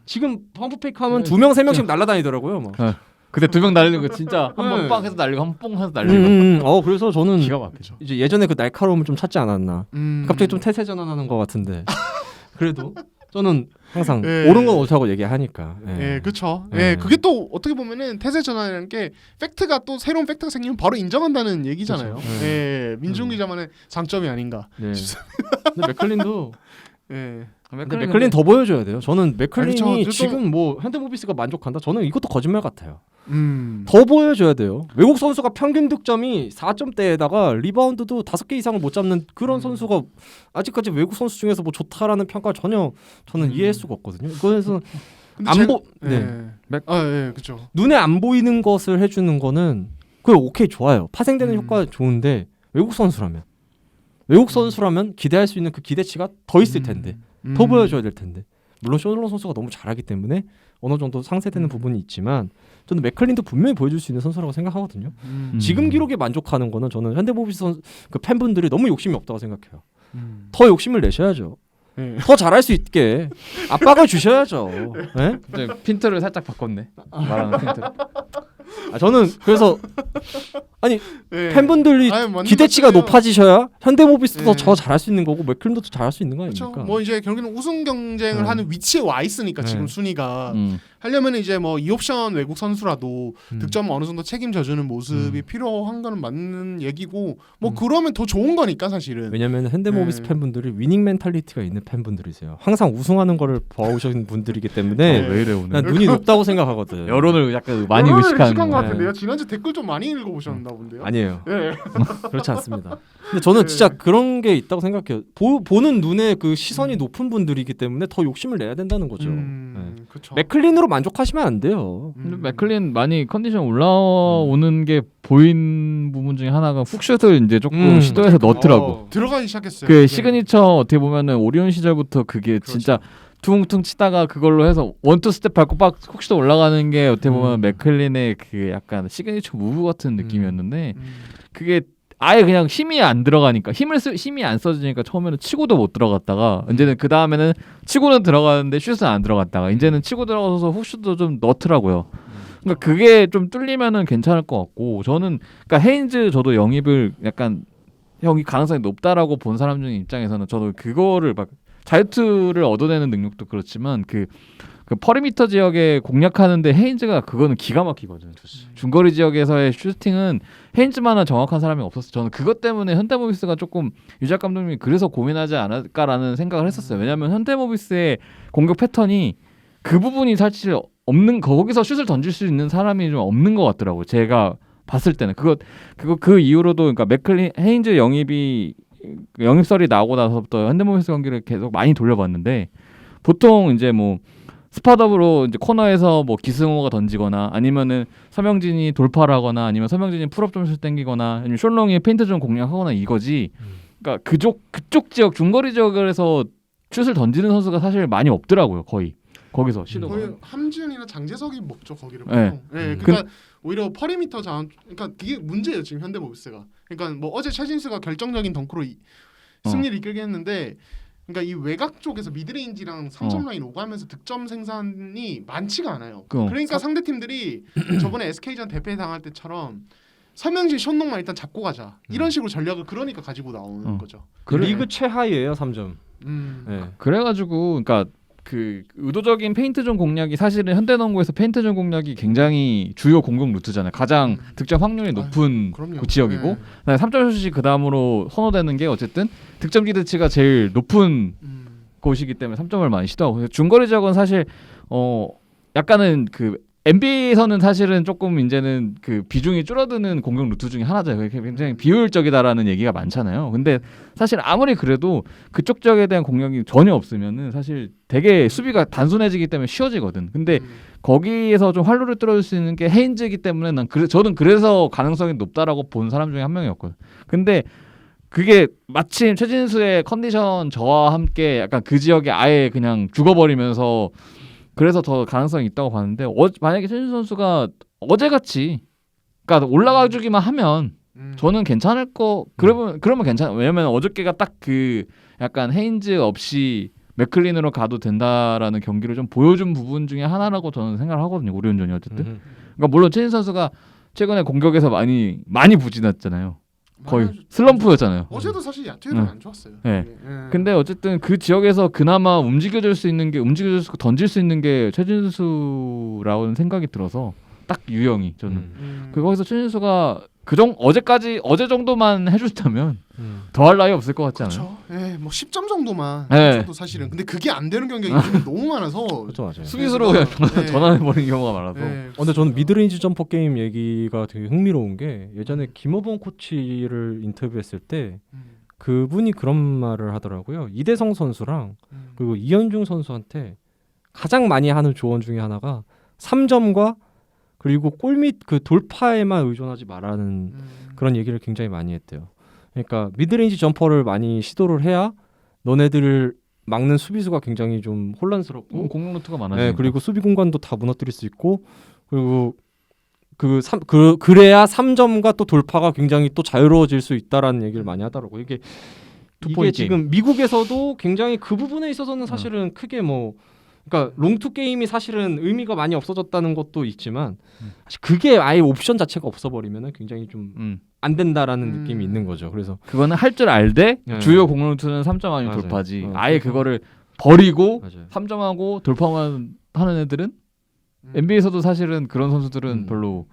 지금 펌프 페이크 하면 2명 3명씩 날아다니더라고요. 막. 그때 2명 날리는 거 진짜 한 번 빵 해서 날리고 한 번 뽕 해서 날리고. 그래서 저는 기가 막히죠. 이제 예전에 그 날카로움을 좀 찾지 않았나. 갑자기 좀 태세 전환하는 것 같은데. 그래도 저는 항상 옳은 건 옳다고 얘기하니까. 예, 그렇죠. 예, 그게 또 어떻게 보면은 태세 전환이라는 게 팩트가 또 새로운 팩트가 생기면 바로 인정한다는 얘기잖아요. 그쵸. 예, 민중 기자만의 장점이 아닌가. 네. 근데 맥클린도 예. 근데 맥클린 더 보여줘야 돼요. 저는 맥클린이 그쵸. 지금 뭐 현대모비스가 만족한다. 저는 이것도 거짓말 같아요. 더 보여줘야 돼요. 외국 선수가 평균 득점이 4점대에다가 리바운드도 5개 이상을 못 잡는 그런 선수가 아직까지 외국 선수 중에서 뭐 좋다라는 평가를 전혀 저는 이해할 수가 없거든요. 그래서 그렇죠. 눈에 안 보이는 것을 해주는 거는 그게 오케이 좋아요. 파생되는 효과 좋은데 외국 선수라면 기대할 수 있는 그 기대치가 더 있을 텐데 더 보여줘야 될 텐데 물론 쇼널 선수가 너무 잘하기 때문에 어느 정도 상쇄되는 부분이 있지만 저는 맥클린도 분명히 보여줄 수 있는 선수라고 생각하거든요. 지금 기록에 만족하는 거는 저는 현대모비스 선수 그 팬분들이 너무 욕심이 없다고 생각해요. 더 욕심을 내셔야죠. 더 잘할 수 있게 압박을 주셔야죠. 네? 이제 핀트를 살짝 바꿨네. 말하는 핀트를. 저는 그래서 아니 팬분들이 기대치가 맞아요. 높아지셔야 현대모비스도 더 잘할 수 있는 거고 맥클린도 더 잘할 수 있는 거 그렇죠. 아닙니까? 뭐 이제 결국에는 우승 경쟁을 하는 위치에 와 있으니까 지금 순위가 하려면 이제 뭐 2옵션 외국 선수라도 득점 어느 정도 책임져주는 모습이 필요한 거는 맞는 얘기고 뭐 그러면 더 좋은 거니까 사실은. 왜냐면 현대모비스 팬분들이 위닝 멘탈리티가 있는 팬분들이세요. 항상 우승하는 거를 봐오신 분들이기 때문에 왜 이래 오늘? 난 눈이 높다고 생각하거든. 여론을 약간 많이 여론을 의식하는 것 거. 같은데요. 지난주 댓글 좀 많이 읽어보셨나 본데요. 아니에요. 예. 그렇지 않습니다. 근데 저는 네. 진짜 그런 게 있다고 생각해요. 보는 눈에 그 시선이 높은 분들이기 때문에 더 욕심을 내야 된다는 거죠. 그렇죠. 맥클린으로 만족하시면 안 돼요. 근데 맥클린 많이 컨디션 올라오는 게 보인 부분 중에 하나가 훅슛을 이제 조금 시도해서 넣더라고. 들어가기 시작했어요. 그 네. 시그니처 어떻게 보면은 오리온 시절부터 그게 그렇죠. 진짜 퉁퉁 치다가 그걸로 해서 원투 스텝 밟고 빡 훅슛 올라가는 게 어떻게 보면 맥클린의 그 약간 시그니처 무브 같은 느낌이었는데 그게 아예 그냥 힘이 안 들어가니까 힘이 안 써지니까 처음에는 치고도 못 들어갔다가 이제는 그 다음에는 치고는 들어가는데 슛은 안 들어갔다가 이제는 치고 들어가서 훅슛도 좀 넣더라고요. 그러니까 그게 좀 뚫리면은 괜찮을 것 같고 저는 그러니까 헤인즈 저도 영입을 약간 형이 가능성이 높다라고 본 사람 중에 입장에서는 저도 그거를 막 자유투를 얻어내는 능력도 그렇지만 그 퍼리미터 지역에 공략하는데 헤인즈가 그거는 기가 막히거든요. 중거리 지역에서의 슈팅은 헤인즈만한 정확한 사람이 없었어요. 저는 그것 때문에 현대모비스가 조금 유작 감독님이 그래서 고민하지 않을까라는 생각을 했었어요. 왜냐하면 현대모비스의 공격 패턴이 그 부분이 사실 없는 거기서 슛을 던질 수 있는 사람이 좀 없는 것 같더라고요. 제가 봤을 때는 그 이후로도 그러니까 헤인즈 영입설이 나오고 나서부터 현대모비스 경기를 계속 많이 돌려봤는데 보통 이제 뭐 스팟업으로 이제 코너에서 뭐 기승호가 던지거나 아니면은 서명진이 돌파를 하거나 아니면 서명진이 풀업 점수를 땡기거나 아니면 숄롱이 페인트 좀 공략하거나 이거지. 그러니까 그쪽 지역 중거리 지역에서 슛을 던지는 선수가 사실 많이 없더라고요. 거기서 시도가. 거의 함지훈이나 장재석이 먹죠 거기를. 네. 보통. 네. 그러니까 오히려 퍼리미터 자원. 그러니까 그게 문제예요 지금 현대모비스가. 그러니까 뭐 어제 최진수가 결정적인 덩크로 승리를 이끌게 했는데. 그러니까 이 외곽 쪽에서 미드레인지랑 3점 라인 오가면서 득점 생산이 많지가 않아요. 그러니까 상대 팀들이 저번에 SK전 대패 당할 때처럼 서명진 션농만 일단 잡고 가자 이런 식으로 전략을 그러니까 가지고 나오는 거죠. 리그 최하위예요 3점. 네. 그래가지고 그러니까 그 의도적인 페인트존 공략이 사실은 현대농구에서 페인트존 공략이 굉장히 주요 공격 루트잖아요. 가장 득점 확률이 높은 그 지역이고 네. 3점 슛이 그 다음으로 선호되는 게 어쨌든 득점 기대치가 제일 높은 곳이기 때문에 3점을 많이 시도하고 중거리 지역은 사실 약간은 그 NBA에서는 사실은 조금 이제는 그 비중이 줄어드는 공격 루트 중에 하나죠. 그게 굉장히 비효율적이다라는 얘기가 많잖아요. 근데 사실 아무리 그래도 그쪽 지역에 대한 공격이 전혀 없으면은 사실 되게 수비가 단순해지기 때문에 쉬워지거든. 근데 거기에서 좀 활로를 뚫어줄 수 있는 게 헤인즈이기 때문에 저는 그래서 가능성이 높다라고 본 사람 중에 한 명이었거든. 근데 그게 마침 최진수의 컨디션 저와 함께 약간 그 지역에 아예 그냥 죽어버리면서 그래서 더 가능성이 있다고 봤는데 만약에 최진수 선수가 어제같이 그러니까 올라가주기만 하면 저는 괜찮을 그러면 괜찮아. 왜냐면 어저께가 딱 그 약간 헤인즈 없이 맥클린으로 가도 된다라는 경기를 좀 보여준 부분 중에 하나라고 저는 생각을 하거든요. 오리온전이 어쨌든. 그러니까 물론 최진수 선수가 최근에 공격에서 많이 부진했잖아요. 거의 슬럼프였잖아요. 어제도 사실 야투율은 안 좋았어요. 네. 근데 어쨌든 그 지역에서 그나마 움직여줄 수 있고 던질 수 있는 게 최진수라는 생각이 들어서 딱 유형이 저는 거기서 최진수가 어제 정도만 해줬다면 더할 나위 없을 것 같지 않아요? 그렇죠. 예, 뭐 10점 정도만 네. 해줘도 사실은. 근데 그게 안 되는 경기가 요즘 너무 많아서 그렇죠, 맞아요. 수비수로 그냥 네. 전환해버리는 경우가 많아서. 네. 근데 저는 미드레인지 점퍼 게임 얘기가 되게 흥미로운 게 예전에 김호범 코치를 인터뷰했을 때 그분이 그런 말을 하더라고요. 이대성 선수랑 그리고 이현중 선수한테 가장 많이 하는 조언 중에 하나가 3점과 그리고 골밑 그 돌파에만 의존하지 말라는 그런 얘기를 굉장히 많이 했대요. 그러니까 미드레인지 점퍼를 많이 시도를 해야 너네들을 막는 수비수가 굉장히 좀 혼란스럽고 공격 루트가 많아요. 그리고 수비 공간도 다 무너뜨릴 수 있고 그리고 그래야 3점과 또 돌파가 굉장히 또 자유로워질 수 있다라는 얘기를 많이 하더라고요. 이게 지금 미국에서도 굉장히 그 부분에 있어서는 사실은 크게 뭐 그러니까 롱투 게임이 사실은 의미가 많이 없어졌다는 것도 있지만 사실 그게 아예 옵션 자체가 없어버리면은 굉장히 좀 안 된다라는 느낌이 있는 거죠. 그래서 그거는 할 줄 알되 네. 주요 공격 루트는 3점 아니면 맞아요. 돌파지. 아예 그거를 버리고 3점하고 돌파만 하는 애들은 NBA에서도 사실은 그런 선수들은 별로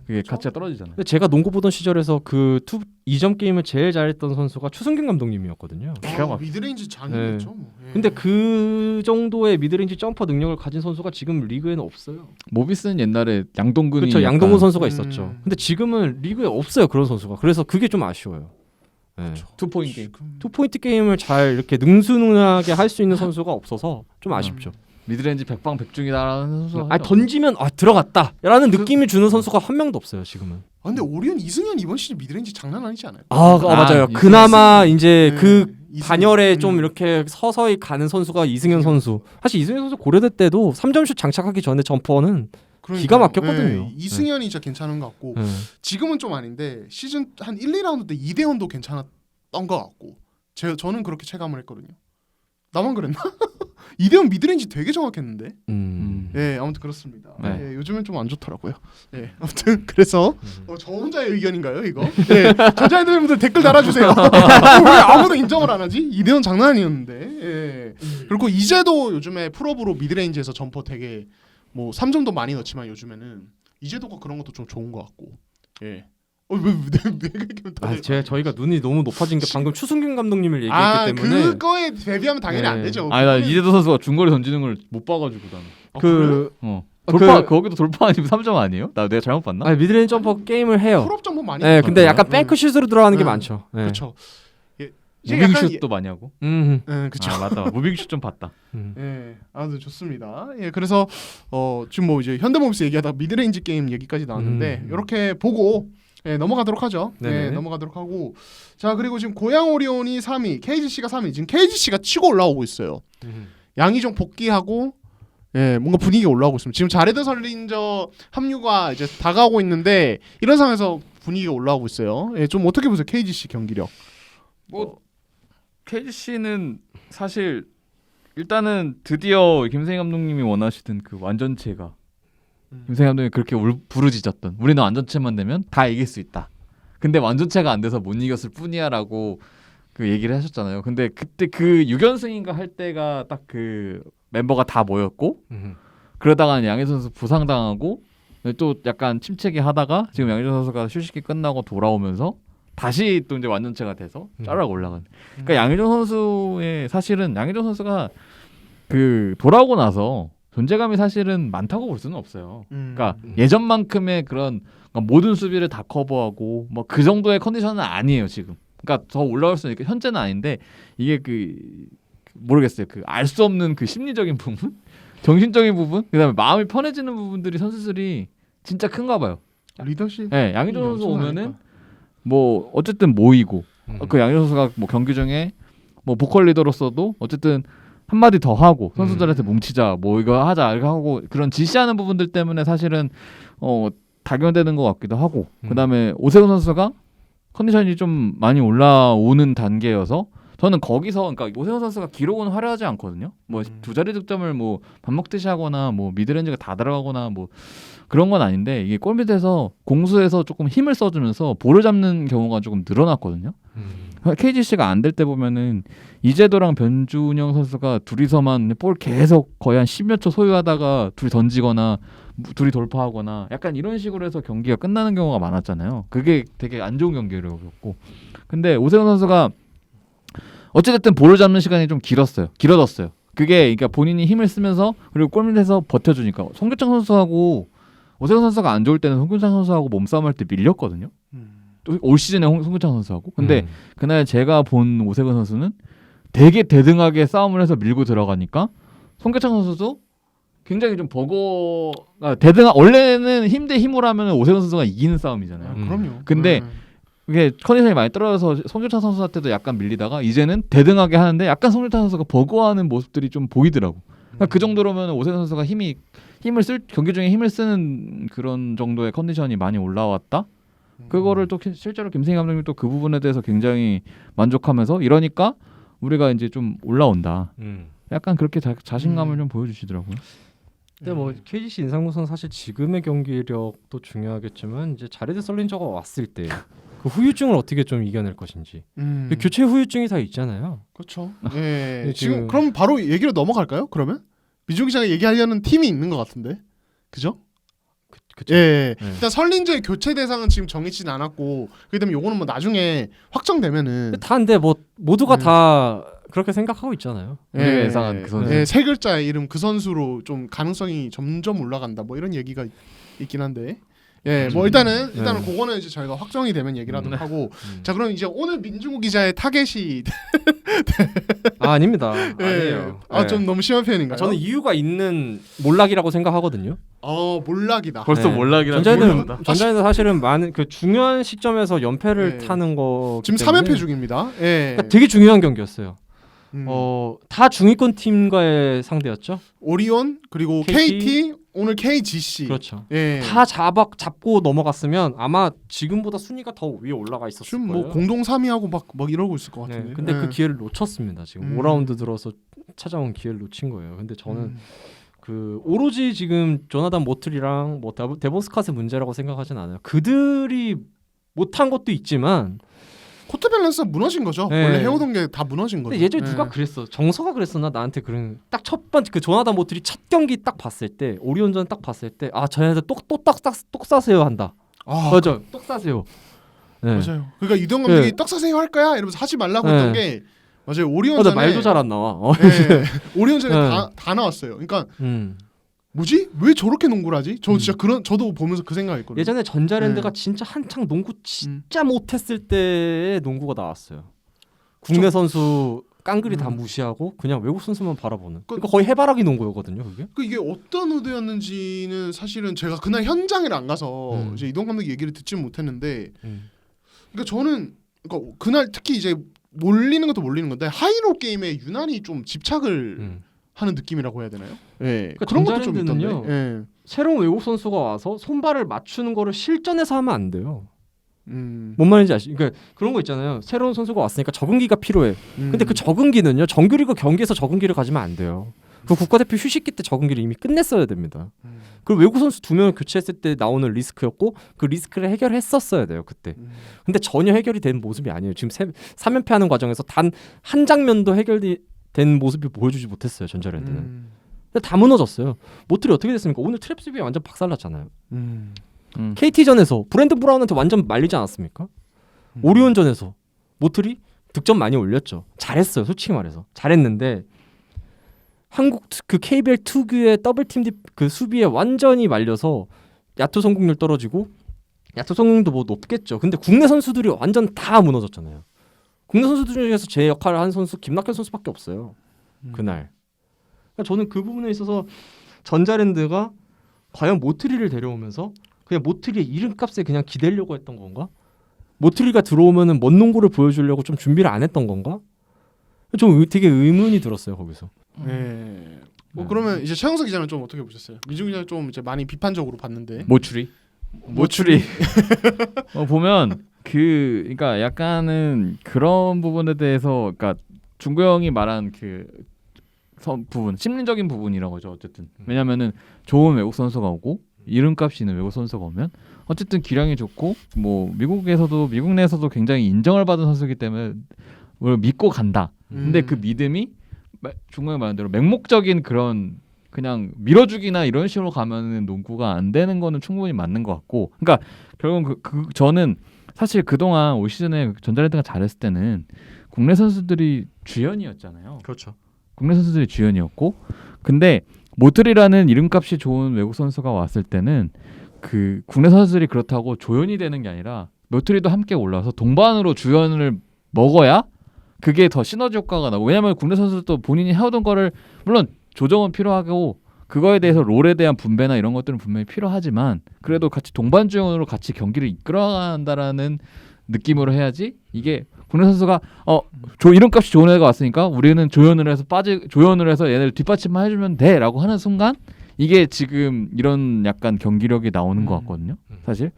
그게 그렇죠? 가치가 떨어지잖아요. 근데 제가 농구 보던 시절에서 그 2점 게임을 제일 잘했던 선수가 추승균 감독님이었거든요. 기가 막혀. 미드레인지 장이겠죠. 뭐. 예. 근데 그 정도의 미드레인지 점퍼 능력을 가진 선수가 지금 리그에는 없어요. 모비스는 옛날에 양동근이 그렇죠. 약간 양동근 선수가 있었죠. 근데 지금은 리그에 없어요. 그런 선수가. 그래서 그게 좀 아쉬워요. 네. 투포인트 게임. 투포인트 게임을 잘 이렇게 능수능하게 할 수 있는 선수가 없어서 좀 아쉽죠. 미드레인지 백방백중이다라는 선수. 던지면 들어갔다라는 느낌이 주는 선수가 한 명도 없어요 지금은. 아, 근데 오리온 이승현 이번 시즌 미드레인지 장난 아니지 않아요? 맞아요. 이승현 그나마 이제 네, 그 이승현. 반열에 좀 이렇게 서서히 가는 선수가 이승현 선수. 사실 이승현 선수 고려대 때도 3점슛 장착하기 전에 점퍼는 그러니까요. 기가 막혔거든요. 예, 이승현이 진짜 괜찮은 것 같고 지금은 좀 아닌데 시즌 한 1, 2라운드 때 이대현도 괜찮았던 것 같고 저는 그렇게 체감을 했거든요. 나만 그랬나? 이대현 미드레인지 되게 정확했는데. 예, 아무튼 그렇습니다. 네. 예, 요즘은 좀 안 좋더라고요. 예, 아무튼 그래서 저 혼자의 의견인가요, 이거? 예, 전자애들분들 댓글 달아주세요. 왜 아무도 인정을 안 하지? 이대현 장난 아니었는데. 예. 그리고 이제도 요즘에 프로브로 미드레인지에서 점퍼 되게 뭐 3점도 많이 넣지만 요즘에는 이제도가 그런 것도 좀 좋은 것 같고. 예. 내가 얘기하면 저희가 눈이 너무 높아진 게 방금 추승균 감독님을 얘기했기 때문에 그거에 대비하면 당연히 안 네. 되죠. 아니 나 이재도 선수가 중거리 던지는 걸 못 봐가지고 나는. 그 돌파 거기도 돌파 아니면 3점 아니에요? 내가 잘못 봤나? 아니, 미드레인지 점퍼 게임을 해요. 풀업 점퍼 많이. 네, 근데 그래요? 약간 뱅크슛으로 들어가는 게 음. 많죠. 네. 그렇죠. 무빙슛도 많이 하고. 그렇죠. 아 맞다. 무빙슛 좀 봤다. 예, 아주 좋습니다. 예, 그래서 지금 뭐 이제 현대모비스 얘기하다 미드레인지 게임 얘기까지 나왔는데 이렇게 보고 넘어가도록 하죠. 네네. 넘어가도록 하고 자 그리고 지금 고양 오리온이 3위, KGC가 3위. 지금 KGC가 치고 올라오고 있어요. 양희종 복귀하고 뭔가 분위기가 올라오고 있습니다. 지금 자레드 설린저 합류가 이제 다가오고 있는데 이런 상황에서 분위기가 올라오고 있어요. 좀 어떻게 보세요, KGC 경기력? 뭐 KGC는 사실 일단은 드디어 김세희 감독님이 원하시던 그 완전체가 김세희 감독이 그렇게 부르짖었던 우리는 완전체만 되면 다 이길 수 있다. 근데 완전체가 안 돼서 못 이겼을 뿐이야라고 그 얘기를 하셨잖아요. 근데 그때 그 6연승인가 할 때가 딱 그 멤버가 다 모였고 그러다가 양희 선수 부상당하고 또 약간 침체기 하다가 지금 양희종 선수가 휴식기 끝나고 돌아오면서 다시 또 이제 완전체가 돼서 짜르락 올라간. 그러니까 양희종 선수의 사실은 양희종 선수가 그 돌아오고 나서 존재감이 사실은 많다고 볼 수는 없어요. 그러니까 예전만큼의 그런 그러니까 모든 수비를 다 커버하고 뭐 그 정도의 컨디션은 아니에요 지금. 그러니까 더 올라올 수는 있고 현재는 아닌데 이게 그 모르겠어요. 그 알 수 없는 그 심리적인 부분, 정신적인 부분, 그다음에 마음이 편해지는 부분들이 선수들이 진짜 큰가 봐요. 리더십. 네, 양희종 선수 오면은 뭐 어쨌든 모이고 그 양희종 선수가 뭐 경기 중에 뭐 보컬 리더로서도 어쨌든 한마디 더 하고 선수들한테 뭉치자 뭐 이거 하자 이렇게 하고 그런 지시하는 부분들 때문에 사실은 다견되는 것 같기도 하고 그다음에 오세훈 선수가 컨디션이 좀 많이 올라오는 단계여서 저는 거기서 그러니까 오세훈 선수가 기록은 화려하지 않거든요. 뭐 두 자리 득점을 뭐 밥 먹듯이 하거나 뭐 미드레인지가 다 들어가거나 뭐 그런 건 아닌데 이게 골밑에서 공수에서 조금 힘을 써주면서 볼을 잡는 경우가 조금 늘어났거든요. KGC가 안 될 때 보면은 이재도랑 변준영 선수가 둘이서만 볼 계속 거의 한 10몇 초 소유하다가 둘이 던지거나 둘이 돌파하거나 약간 이런 식으로 해서 경기가 끝나는 경우가 많았잖아요. 그게 되게 안 좋은 경기력이었고 근데 오세훈 선수가 어찌됐든 볼을 잡는 시간이 좀 길어졌어요. 그게 그러니까 본인이 힘을 쓰면서 그리고 골밑에서 버텨주니까 송교창 선수하고 오세훈 선수가 안 좋을 때는 송교창 선수하고 몸싸움할 때 밀렸거든요. 또 올 시즌에 송교창 선수하고 근데 그날 제가 본 오세훈 선수는 되게 대등하게 싸움을 해서 밀고 들어가니까 송교창 선수도 굉장히 좀 원래는 힘 대 힘으로 하면 오세훈 선수가 이기는 싸움이잖아요. 그럼요. 근데 그게 컨디션이 많이 떨어져서 송교창 선수한테도 약간 밀리다가 이제는 대등하게 하는데 약간 송교창 선수가 버거워하는 모습들이 좀 보이더라고. 그러니까 그 정도로면 오세훈 선수가 경기 중에 힘을 쓰는 그런 정도의 컨디션이 많이 올라왔다. 그거를 또 실제로 김세희 감독님 또 그 부분에 대해서 굉장히 만족하면서 이러니까 우리가 이제 좀 올라온다. 약간 그렇게 자신감을 좀 보여주시더라고요. 근데 뭐 KGC 인상무선 사실 지금의 경기력도 중요하겠지만 이제 자레드 설린저가 왔을 때 그 후유증을 어떻게 좀 이겨낼 것인지. 교체 후유증이 다 있잖아요. 그렇죠. 예. 지금 지금 그럼 바로 얘기로 넘어갈까요? 그러면 미주 기자가 얘기하려는 팀이 있는 것 같은데 그죠? 그쵸. 예. 네. 일단 설린저의 교체 대상은 지금 정해지진 않았고 그다음에 요거는 뭐 나중에 확정되면은 다 근데 뭐 모두가 네. 다 그렇게 생각하고 있잖아요. 우리가 예상한 그 선수. 예, 세 글자의 이름 그 선수로 좀 가능성이 점점 올라간다. 뭐 이런 얘기가 있긴 한데. 예, 뭐 일단은 그거는 이제 저희가 확정이 되면 얘기를 하도록 하고 자 그럼 이제 오늘 민중우 기자의 타겟이 아닙니다. 예. 아니에요. 아 네. 좀 너무 심한 표현인가요? 저는 이유가 있는 몰락이라고 생각하거든요. 몰락이다. 벌써 네. 몰락이라는 전자에는 사실은 많은 그 중요한 시점에서 연패를 네. 타는 거 지금 3연패 중입니다. 예. 그러니까 되게 중요한 경기였어요. 음. 다 중위권 팀과의 상대였죠. 오리온 그리고 KT 오늘 KGC. 그렇죠. 예. 다 잡고 넘어갔으면 아마 지금보다 순위가 더 위에 올라가 있었을 지금 거예요. 뭐 공동 3위하고 막 이러고 있을 것 같은데. 네, 근데 예. 그 기회를 놓쳤습니다. 지금 5라운드 들어서 찾아온 기회를 놓친 거예요. 근데 저는 그 오로지 지금 조나단 모틀이랑 뭐 데본 스캇의 문제라고 생각하진 않아요. 그들이 못한 것도 있지만 코트 밸런스가 무너진 거죠. 네. 원래 해오던 게 다 무너진 거죠. 근데 예전에 예. 누가 그랬어. 정서가 그랬었나 나한테 그런 딱 첫 번째 그 조나단 모틀이 첫 경기 딱 봤을 때 오리온전 딱 봤을 때 아 저희한테 똑 싸세요 한다. 맞아. 똑 싸세요. 네. 맞아요. 그러니까 이동 감독이 네. 떡 사세요 할 거야 이러면서 하지 말라고 네. 했던 게 맞아요. 맞아 오리온전에 말도 잘 안 나와. 네. 오리온전에 네. 다 나왔어요. 그러니까 음. 뭐지? 왜 저렇게 농구를 하지? 저 진짜 저도 보면서 그 생각했거든요. 예전에 전자랜드가 네. 진짜 한창 농구 진짜 못했을 때의 농구가 나왔어요. 국내 선수 깡그리 다 무시하고 그냥 외국 선수만 바라보는. 그러니까 거의 해바라기 농구였거든요, 그게. 이게 어떤 의도였는지는 사실은 제가 그날 현장에 안 가서 이제 이동 감독 얘기를 듣지는 못했는데, 그러니까 저는 그러니까 그날 특히 이제 몰리는 것도 몰리는 건데 하이로 게임에 유난히 좀 집착을 하는 느낌이라고 해야 되나요? 네, 그러니까 그런 것도 좀 전자랜드는요. 있던데. 네. 새로운 외국 선수가 와서 손발을 맞추는 거를 실전에서 하면 안 돼요. 뭔 뭔 말인지 아시죠? 그러니까 그런 거 있잖아요. 새로운 선수가 왔으니까 적응기가 필요해. 근데 그 적응기는요. 정규리그 경기에서 적응기를 가지면 안 돼요. 그 국가대표 휴식기 때 적응기를 이미 끝냈어야 됩니다. 그리고 외국 선수 2명을 교체했을 때 나오는 리스크였고 그 리스크를 해결했었어야 돼요. 그때. 근데 전혀 해결이 된 모습이 아니에요. 지금 3연패하는 과정에서 단 한 장면도 해결된 모습이 보여주지 못했어요. 전자랜드는. 근데 다 무너졌어요. 모틀이 어떻게 됐습니까? 오늘 트랩 수비에 완전 박살났잖아요. KT전에서 브랜든 브라운한테 완전 말리지 않았습니까? 오리온전에서 모틀이 득점 많이 올렸죠. 잘했어요. 솔직히 말해서. 잘했는데 한국 그 KBL 특유의 더블팀 그 수비에 완전히 말려서 야투 성공률 떨어지고 야투 성공도 뭐 높겠죠. 근데 국내 선수들이 완전 다 무너졌잖아요. 국내 선수들 중에서 제 역할을 한 선수 김낙현 선수밖에 없어요. 그날. 그러니까 저는 그 부분에 있어서 전자랜드가 과연 모트리를 데려오면서 그냥 모트리의 이름값에 그냥 기대려고 했던 건가? 모트리가 들어오면은 먼 농구를 보여주려고 좀 준비를 안 했던 건가? 좀 되게 의문이 들었어요 거기서. 네. 뭐 그러면 이제 최영석 기자는 좀 어떻게 보셨어요? 민중 기자 좀 이제 많이 비판적으로 봤는데. 모추리 보면 그러니까 약간은 그런 부분에 대해서 그러니까 중구 형이 말한 그 부분 심리적인 부분이라고 하죠. 어쨌든 왜냐면은 좋은 외국 선수가 오고 이름값이 있는 외국 선수가 오면 어쨌든 기량이 좋고 뭐 미국 내에서도 굉장히 인정을 받은 선수이기 때문에 뭘 믿고 간다. 근데 그 믿음이 중국이 말한 대로 맹목적인 그런 그냥 밀어주기나 이런 식으로 가면은 농구가 안 되는 거는 충분히 맞는 것 같고, 그러니까 결국은 저는 사실 그동안 올 시즌에 전자랜드가 잘했을 때는 국내 선수들이 주연이었잖아요. 그렇죠. 국내 선수들이 주연이었고, 근데 모틀이라는 이름값이 좋은 외국 선수가 왔을 때는 그 국내 선수들이 그렇다고 조연이 되는 게 아니라 모틀이도 함께 올라와서 동반으로 주연을 먹어야 그게 더 시너지 효과가 나고, 왜냐면 국내 선수들도 본인이 해오던 거를 물론 조정은 필요하고 그거에 대해서 롤에 대한 분배나 이런 것들은 분명히 필요하지만 그래도 같이 동반 주연으로 같이 경기를 이끌어간다라는 느낌으로 해야지. 이게 국내 선수가 이름값이 좋은 애가 왔으니까 우리는 조연을 해서 얘네를 뒷받침만 해주면 돼라고 하는 순간 이게 지금 이런 약간 경기력이 나오는 것 같거든요. 사실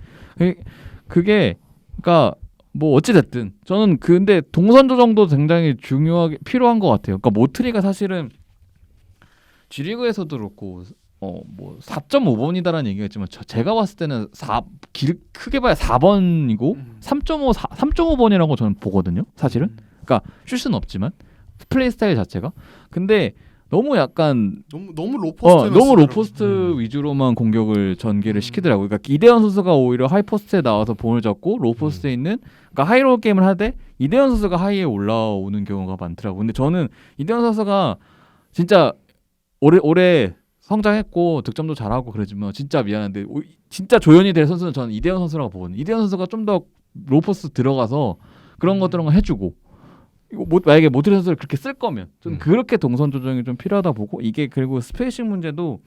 그게 그러니까 뭐 어찌 됐든 저는 근데 동선 조정도 굉장히 중요하게 필요한 것 같아요. 그러니까 모트리가 사실은 G리그에서도 그렇고 뭐 4.5번이다라는 얘기가 있지만 제가 봤을 때는 크게 봐야 4번이고 3.5번이라고 저는 보거든요. 사실은. 그러니까 슛은 없지만 플레이 스타일 자체가. 근데 너무 약간 너무 로포스트 너무 로포스트 위주로만 공격을 전개를 시키더라고요. 그러니까 이대현 선수가 오히려 하이포스트에 나와서 본을 잡고 로포스트에 있는 그러니까 하이로 게임을 하되 이대현 선수가 하이에 올라오는 경우가 많더라고요. 근데 저는 이대현 선수가 진짜 올해 성장했고 득점도 잘하고 그러지만 진짜 미안한데 진짜 조연이 될 선수는 저는 이대현 선수라고 보거든요. 이대현 선수가 좀 더 로포스트 들어가서 그런 것들은 해주고 이거 만약에 모트리 선수를 그렇게 쓸 거면 좀 그렇게 동선 조정이 좀 필요하다 보고 이게 그리고 스페이싱 문제도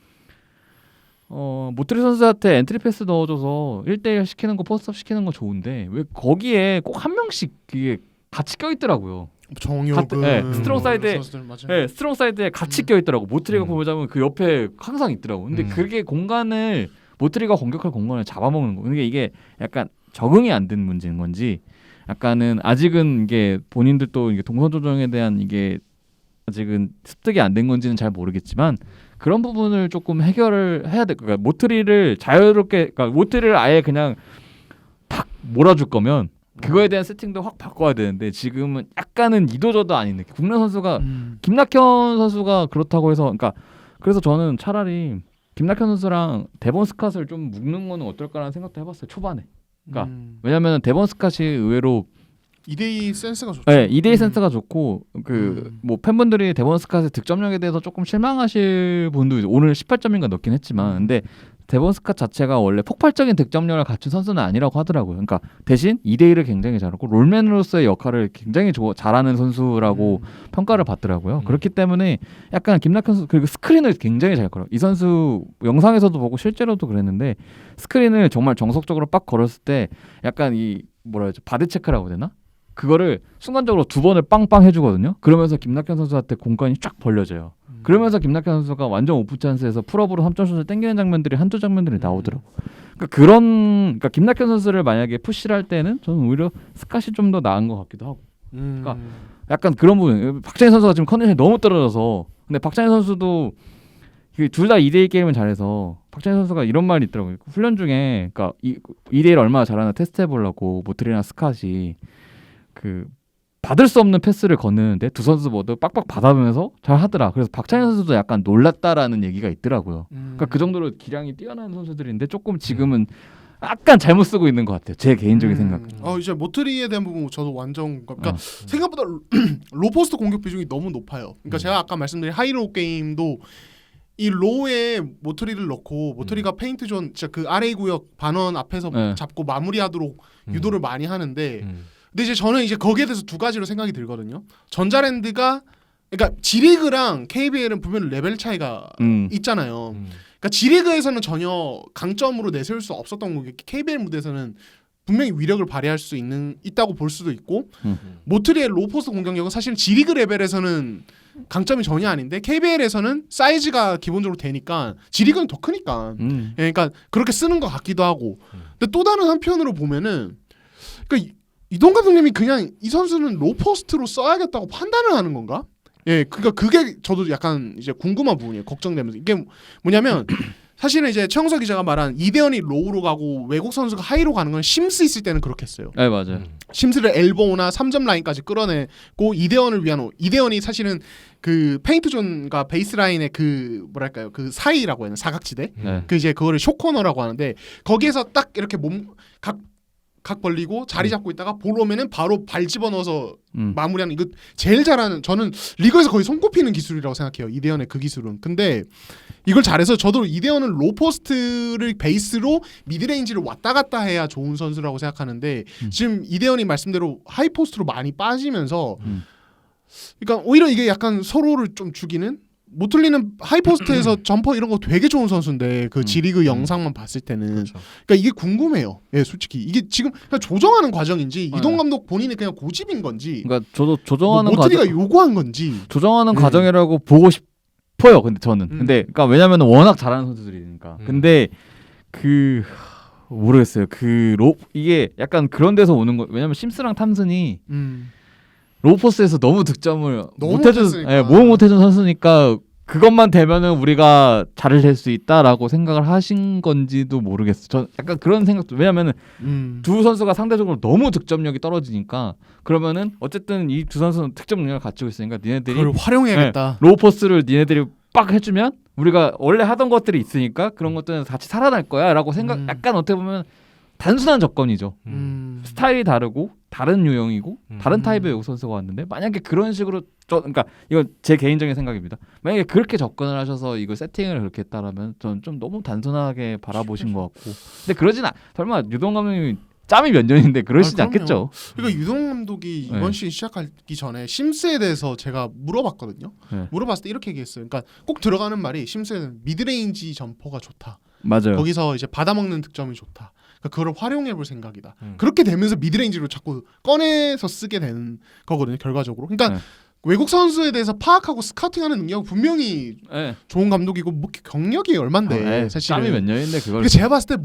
모트리 선수한테 엔트리 패스 넣어줘서 1대1 시키는 거 포스트업 시키는 거 좋은데 왜 거기에 꼭 한 명씩 그게 같이 껴있더라고요. 정효근 스트롱 사이드에 스트롱 사이드에 같이 껴있더라고. 모트리가 보자면 그 옆에 항상 있더라고. 근데 그게 공간을 모트리가 공격할 공간을 잡아먹는 거. 근데 이게 약간 적응이 안 된 문제인 건지 약간은 아직은 이게 본인들도 이게 동선 조정에 대한 이게 아직은 습득이 안 된 건지는 잘 모르겠지만 그런 부분을 조금 해결을 해야 될 거예요. 그러니까 모트리를 자유롭게 그러니까 모트리를 아예 그냥 탁 몰아줄 거면 그거에 대한 세팅도 확 바꿔야 되는데 지금은 약간은 이도저도 아닌 느낌. 국내 선수가 김낙현 선수가 그렇다고 해서 그러니까 그래서 저는 차라리 김낙현 선수랑 데본 스캇을 좀 묶는 거는 어떨까라는 생각도 해봤어요. 초반에. 그러니까 왜냐면 데본 스캇이 의외로 2대2 센스가 좋죠. 네, 2대2 센스가 좋고 그 뭐 팬분들이 데본 스캇의 득점력에 대해서 조금 실망하실 분도 오늘 18점인가 넣긴 했지만 근데 데본 스캇 자체가 원래 폭발적인 득점력을 갖춘 선수는 아니라고 하더라고요. 그러니까 대신 2대1을 굉장히 잘하고 롤맨으로서의 역할을 굉장히 잘하는 선수라고 평가를 받더라고요. 그렇기 때문에 약간 김낙현 선수 그리고 스크린을 굉장히 잘 걸어요. 이 선수 영상에서도 보고 실제로도 그랬는데 스크린을 정말 정석적으로 빡 걸었을 때 약간 이 뭐라 해야죠? 바디 체크라고 해야 되나? 그거를 순간적으로 2번을 빵빵 해주거든요. 그러면서 김낙현 선수한테 공간이 쫙 벌려져요. 그러면서 김낙현 선수가 완전 오프 찬스에서 풀업으로 3점슛을 땡기는 장면들이 한두 장면들이 나오더라고. 그러니까 김낙현 선수를 만약에 푸시를 할 때는 저는 오히려 스캇이 좀 더 나은 것 같기도 하고. 그러니까 약간 그런 부분. 박찬희 선수가 지금 컨디션이 너무 떨어져서 근데 박찬희 선수도 둘 다 2대1 게임을 잘해서 박찬희 선수가 이런 말이 있더라고요. 훈련 중에 그러니까 2대1 얼마나 잘하나 테스트해보려고 모트리나 스캇이 그 받을 수 없는 패스를 건너는데 두 선수 모두 빡빡 받아보면서 잘 하더라. 그래서 박찬희 선수도 약간 놀랐다라는 얘기가 있더라고요. 그러니까 그 정도로 기량이 뛰어난 선수들인데 조금 지금은 약간 잘못 쓰고 있는 것 같아요. 제 개인적인 생각은. 이제 모트리에 대한 부분 저도 완전 그러니까 생각보다 로포스트 공격 비중이 너무 높아요. 그러니까 제가 아까 말씀드린 하이로 게임도 이 로우에 모트리를 넣고 모트리가 페인트 존 진짜 그 RA 구역 반원 앞에서 잡고 마무리하도록 유도를 많이 하는데 근데 이제 저는 이제 거기에 대해서 두 가지로 생각이 들거든요. 전자랜드가 그러니까 G리그랑 KBL은 분명 레벨 차이가 있잖아요. 그러니까 G리그에서는 전혀 강점으로 내세울 수 없었던 게 KBL 무대에서는 분명히 위력을 발휘할 수 있다고 볼 수도 있고 모트리의 로포스트 공격력은 사실 G리그 레벨에서는 강점이 전혀 아닌데 KBL에서는 사이즈가 기본적으로 되니까 G리그는 더 크니까 그러니까 그렇게 쓰는 것 같기도 하고 근데 또 다른 한편으로 보면은 그러니까 이동 감독님이 그냥 이 선수는 로포스트로 써야겠다고 판단을 하는 건가? 예, 그러니까 그게 저도 약간 이제 궁금한 부분이에요. 걱정되면서 이게 뭐냐면 사실은 이제 최영석 기자가 말한 이대현이 로우로 가고 외국 선수가 하이로 가는 건 심스 있을 때는 그렇게 했어요. 네 맞아요. 심스를 엘보나 3점 라인까지 끌어내고 이대현을 위한 이대현이 사실은 그 페인트 존과 베이스 라인의 그 뭐랄까요 그 사이라고 하는 사각지대 그 이제 그거를 쇼코너라고 하는데 거기에서 딱 이렇게 각 벌리고 자리 잡고 있다가 볼 오면은 바로 발 집어넣어서 마무리하는 이거 제일 잘하는 저는 리그에서 거의 손꼽히는 기술이라고 생각해요. 이대현의 그 기술은. 근데 이걸 잘해서 저도 이대현은 로포스트를 베이스로 미드레인지를 왔다 갔다 해야 좋은 선수라고 생각하는데 지금 이대현이 말씀대로 하이포스트로 많이 빠지면서 그러니까 오히려 이게 약간 서로를 좀 죽이는 모틀리는 하이포스트에서 점퍼 이런 거 되게 좋은 선수인데 그 G리그 영상만 봤을 때는 그렇죠. 그러니까 이게 궁금해요. 예, 솔직히 이게 지금 그냥 조정하는 과정인지 이동 감독 본인이 그냥 고집인 건지 그러니까 저도 조정하는 모틀리가 요구한 건지 조정하는 과정이라고 보고 싶어요. 근데 저는 근데 그러니까 왜냐면 워낙 잘하는 선수들이니까. 근데 그 모르겠어요. 이게 약간 그런 데서 오는 거. 왜냐면 심스랑 탐슨이 로포스에서 너무 득점을 못 해준 선수니까 그것만 되면은 우리가 잘할 수 있다라고 생각을 하신 건지도 모르겠어. 전 약간 그런 생각도 왜냐면은 두 선수가 상대적으로 너무 득점력이 떨어지니까 그러면은 어쨌든 이 두 선수는 득점 능력을 갖추고 있으니까 니네들이 그걸 활용해야겠다. 로우 포스를 니네들이 빡 해주면 우리가 원래 하던 것들이 있으니까 그런 것들은 같이 살아날 거야라고 생각. 약간 어떻게 보면 단순한 조건이죠. 스타일이 다르고 다른 유형이고 다른 타입의 외국 선수가 왔는데 만약에 그런 식으로 그러니까 이건 제 개인적인 생각입니다. 만약에 그렇게 접근을 하셔서 이걸 세팅을 그렇게 했다라면 저는 좀 너무 단순하게 바라보신 것 같고 근데 그러진 설마 유동 감독님이 짬이 몇 년인데 그러시지 그럼요. 않겠죠. 그러니까 유동 감독이 이번 시즌 시작하기 전에 심스에 대해서 제가 물어봤거든요. 네. 물어봤을 때 이렇게 얘기했어요. 그러니까 꼭 들어가는 말이 심스는 미드레인지 점퍼가 좋다. 맞아요. 거기서 이제 받아먹는 득점이 좋다. 그러니까 그걸 활용해볼 생각이다. 그렇게 되면서 미드레인지로 자꾸 꺼내서 쓰게 되는 거거든요. 결과적으로. 그러니까 네. 외국 선수에 대해서 파악하고 스카우팅하는 능력은 분명히 네. 좋은 감독이고 뭐 경력이 얼만데 네. 사실은. 짬이 몇 년인데 그걸 근데 제가 봤을 때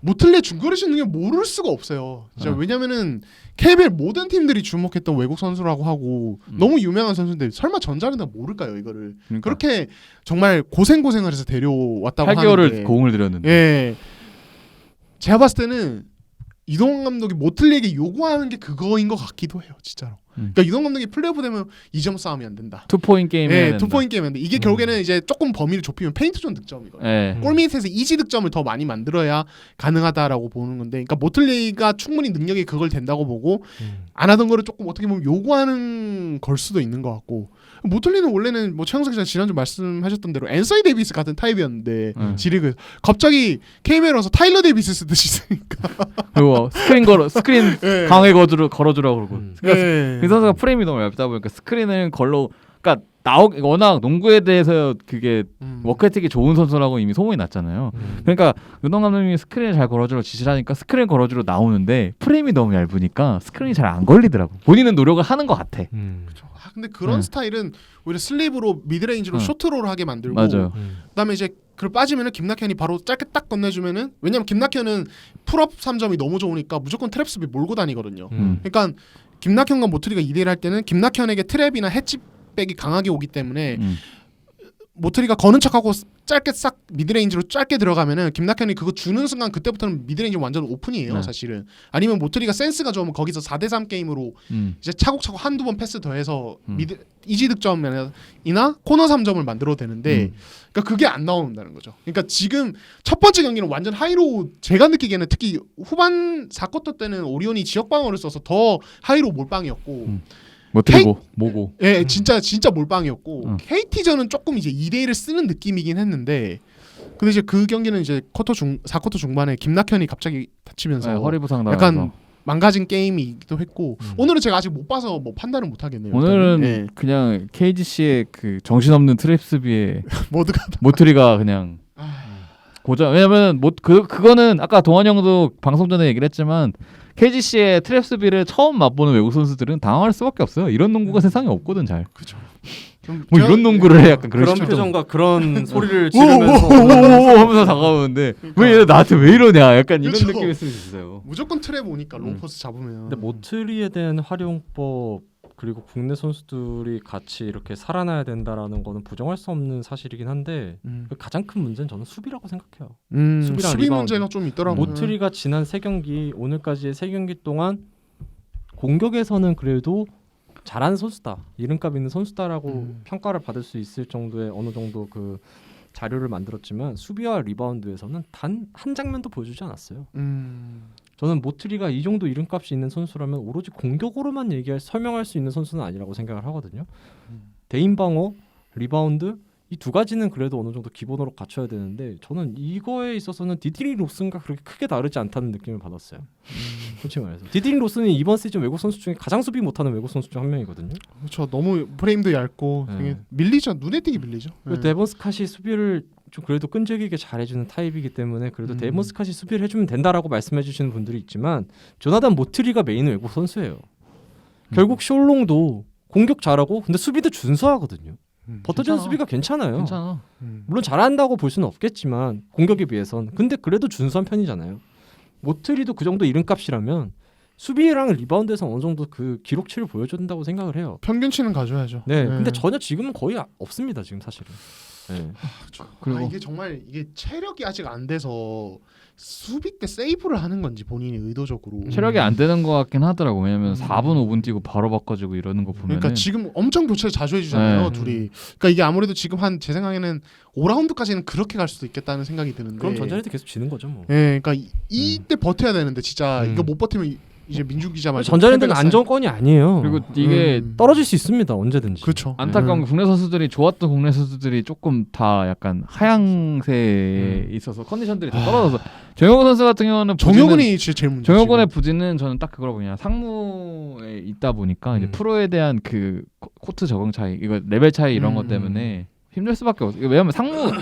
모틀리의 중거리 슛 능력 모를 수가 없어요. 진짜 왜냐면은 KBL 모든 팀들이 주목했던 외국 선수라고 하고 너무 유명한 선수인데 설마 전자랜드가 모를까요 이거를. 그러니까. 그렇게 정말 고생을 해서 데려왔다고 8개월을 하는데 공을 들였는데 예. 제가 봤을 때는 이동환 감독이 모틀리에게 요구하는 게 그거인 것 같기도 해요, 진짜로. 그러니까 이동환 감독이 플레이오프 되면 2점 싸움이 안 된다. 투포인트 게임이 예, 투포인트 게임이 안 돼. 이게 결국에는 이제 조금 범위를 좁히면 페인트존 득점이거든요. 예. 골밑에서 이지 득점을 더 많이 만들어야 가능하다라고 보는 건데, 그러니까 모틀리가 충분히 능력이 그걸 된다고 보고 안 하던 거를 조금 어떻게 보면 요구하는 걸 수도 있는 것 같고. 모틀리는 원래는 뭐 최영석 기자 지난주 말씀하셨던 대로 앤서니 데이비스 같은 타입이었는데 지리그 갑자기 KBL 와서 타일러 데이비스 쓰듯이 쓰니까 그리고 스크린 예. 강하게 걸어주라고 그러고 그러니까 예. 그 선수가 프레임이 너무 얇다 보니까 스크린을 그러니까 워낙 농구에 대해서 그게 워크에틱이 좋은 선수라고 이미 소문이 났잖아요. 그러니까 윤동 감독님이 스크린을 잘 걸어주러 지시를 하니까 스크린 걸어주러 나오는데 프레임이 너무 얇으니까 스크린이 잘 안 걸리더라고. 본인은 노력을 하는 것 같아. 근데 그런 스타일은 오히려 슬립으로 미드레인지로 쇼트롤 하게 만들고 맞아요. 그다음에 이제 그걸 빠지면은 김낙현이 바로 짧게 딱 건네주면은 왜냐면 김낙현은 풀업 3점이 너무 좋으니까 무조건 트랩 수비 몰고 다니거든요. 그러니까 김낙현과 모트리가 2대1 할 때는 김낙현에게 트랩이나 해치백이 강하게 오기 때문에 모트리가 거는 척하고 짧게 싹 미드레인지로 짧게 들어가면은 김낙현이 그거 주는 순간 그때부터는 미드레인지 완전 오픈이에요. 네. 사실은. 아니면 모트리가 센스가 좋으면 거기서 4대3 게임으로 이제 차곡차곡 한두 번 패스 더해서 이지 득점이나 코너 3점을 만들어도 되는데 그러니까 그게 안 나온다는 거죠. 그러니까 지금 첫 번째 경기는 완전 하이로 제가 느끼기에는 특히 후반 4쿼터 때는 오리온이 지역 방어를 써서 더 하이로 몰빵이었고 뭐고. 예, 진짜 몰빵이었고 KT전은 조금 이제 2대1을 쓰는 느낌이긴 했는데 근데 이제 그 경기는 이제 4쿼터 중반에 김낙현이 갑자기 다치면서 허리 부상 나서 약간 망가진 게임이기도 했고 오늘은 제가 아직 못 봐서 뭐 판단은 못 하겠네요. 오늘은 예. 그냥 KGC의 그 정신없는 트랩 수비에 모두가 모트리가 그냥 고정. 왜냐면 그거는 아까 동환 형도 방송 전에 얘기를 했지만 KGC의 트랩 수비를 처음 맛보는 외국 선수들은 당황할 수밖에 없어요. 이런 농구가 세상에 없거든 잘. 그죠. 뭐 이런 농구를 해 약간 그런 식으로. 표정과 그런 소리를 지르면서 오오오오 하면서 다가오는데 왜 얘 나한테 왜 이러냐 약간 이런 그렇죠. 느낌일 수 있어요. 무조건 트랩 오니까 로퍼스 잡으면. 근데 모트리에 대한 활용법 그리고 국내 선수들이 같이 이렇게 살아나야 된다라는 거는 부정할 수 없는 사실이긴 한데 가장 큰 문제는 저는 수비라고 생각해요. 수비랑 수비 리바운드. 문제가 좀 있더라고요. 모트리가 지난 3경기 오늘까지의 3경기 동안 공격에서는 그래도 잘하는 선수다, 이름값 있는 선수다라고 평가를 받을 수 있을 정도의 어느 정도 그 자료를 만들었지만 수비와 리바운드에서는 단 한 장면도 보여주지 않았어요. 저는 모트리가 이 정도 이름값이 있는 선수라면 오로지 공격으로만 설명할 수 있는 선수는 아니라고 생각을 하거든요. 대인 방어, 리바운드 이 두 가지는 그래도 어느 정도 기본으로 갖춰야 되는데 저는 이거에 있어서는 디디리 로슨과 그렇게 크게 다르지 않다는 느낌을 받았어요. 솔직히 말해서 디디리 로슨은 이번 시즌 외국 선수 중에 가장 수비 못하는 외국 선수 중 한 명이거든요. 그렇죠. 너무 프레임도 얇고 되게 밀리죠. 눈에 띄게 밀리죠. 데본 스캇이 수비를 좀 그래도 끈질기게 잘해주는 타입이기 때문에 그래도 데본 스캇이 수비를 해주면 된다라고 말씀해주시는 분들이 있지만 조나단 모트리가 메인 외국 선수예요. 결국 숄롱도 공격 잘하고 근데 수비도 준수하거든요. 버텨주는 수비가 괜찮아요. 괜찮아. 물론 잘한다고 볼 수는 없겠지만 공격에 비해선 근데 그래도 준수한 편이잖아요. 모트리도 그 정도 이름값이라면 수비랑 리바운드에서 어느 정도 그 기록치를 보여준다고 생각을 해요. 평균치는 가져야죠. 네, 근데 전혀 지금은 거의 없습니다. 지금 사실은. 네. 그리고- 이게 정말 이게 체력이 아직 안 돼서 수비 때 세이브를 하는 건지 본인이 의도적으로 체력이 안 되는 것 같긴 하더라고. 왜냐면 음. 4분 5분 뛰고 바로 바꿔주고 이러는 거 보면은 그러니까 지금 엄청 교체를 자주 해주잖아요 네. 둘이. 그러니까 이게 아무래도 지금 한 제 생각에는 5라운드까지는 그렇게 갈 수도 있겠다는 생각이 드는데. 그럼 전자레드 계속 지는 거죠, 뭐. 예, 그러니까 이때 버텨야 되는데 진짜 음. 이거 못 버티면 이제 민준 기자 말 전자랜드는 안정권이 아니에요. 그리고 이게 떨어질 수 있습니다. 언제든지. 그렇죠. 안타까운 게 국내 선수들이 좋았던 국내 선수들이 조금 다 약간 하향세에 있어서 컨디션들이 다 떨어져서 정혁은 선수 같은 경우는 정혁은이 진짜 제일 문제. 정혁원의 부진은 저는 딱 그거라고 그냥 상무에 있다 보니까 이제 프로에 대한 그 코트 적응 차이, 이거 레벨 차이 이런 것 때문에 힘들 수밖에 없어요. 왜냐면 상무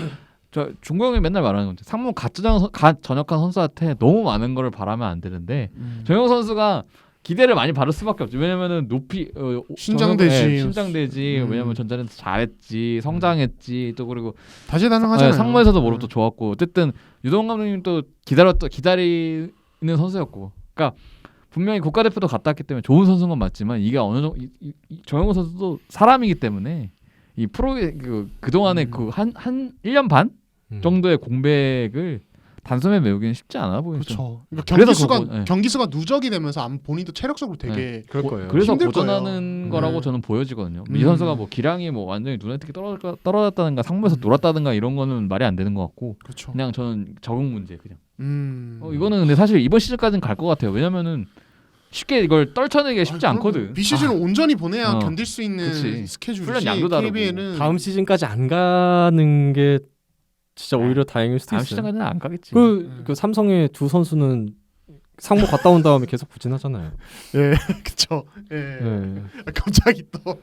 저 중국형이 맨날 말하는 건데 상무 전역한 선수한테 너무 많은 거를 바라면 안 되는데 정혁 선수가 기대를 많이 받을 수밖에 없죠. 왜냐면은 높이 신장되지. 신장되지. 왜냐면 전자랜드 잘했지, 성장했지. 또 그리고 다재다능하잖아요. 상무에서도 모습도 좋았고. 어쨌든 유동 감독님 또 기다리는 선수였고. 그러니까 분명히 국가대표도 갔다 왔기 때문에 좋은 선수인 건 맞지만 이게 어느 정도 정영호 선수도 사람이기 때문에 이 프로의 그동안에 한 1년 반 정도의 공백을 단숨에 메우기는 쉽지 않아 보이죠. 그렇죠. 그러니까 그래서 경기 수가 누적이 되면서 본인도 체력적으로 되게 그럴 거예요. 그래서 힘들 고전하는 거예요. 거라고 네. 저는 보여지거든요. 이 선수가 뭐 기량이 뭐 완전히 눈에 띄게 떨어졌다든가 상무에서 놀았다든가 이런 거는 말이 안 되는 것 같고 그렇죠. 그냥 저는 적응 문제 그냥. 이거는 이거는 근데 사실 이번 시즌까지는 갈 것 같아요. 왜냐면은 쉽게 이걸 떨쳐내기 쉽지 않거든. 비시즌 온전히 보내야 어. 견딜 수 있는 그치. 스케줄이지. 훈련 양도 다르고. KBL은 다음 시즌까지 안 가는 게 진짜 오히려 다행일 수도 다음 있어요. 시즌까지는 안 가겠지. 그 삼성의 두 선수는 상무 갔다 온 다음에 계속 부진하잖아요. 예, 그렇죠. 예. 네. 갑자기 또.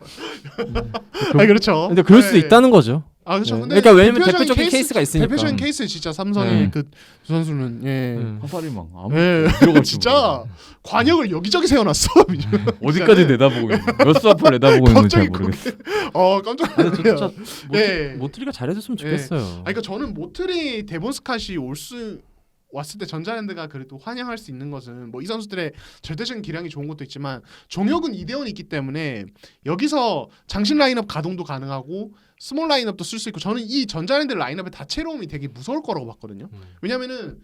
아 그렇죠. 근데 그럴 수도 예. 있다는 거죠. 아 그렇죠. 네. 근데 그러니까 왜냐면 대표적인 케이스가 있으니까. 대표적인 케이스 진짜 삼성의 네. 그 선수는 예. 화살이 막 예. 들어갈 진짜 관역을 여기저기 세워놨어. 어디까지 내다보고 있는 몇수 앞을 내다보고 있는지 잘 갑자기 모르겠어. 깜짝 아니, 저 놀랐네요. 진짜 예. 모트리가 잘해줬으면 예. 좋겠어요. 그러니까 저는 모트리 데본스캇이 왔을 때 전자랜드가 그래도 환영할 수 있는 것은 뭐 이 선수들의 절대적인 기량이 좋은 것도 있지만 종혁은 이대원이 있기 때문에 여기서 장신 라인업 가동도 가능하고 스몰 라인업도 쓸 수 있고 저는 이 전자랜드 라인업의 다채로움이 되게 무서울 거라고 봤거든요. 왜냐면은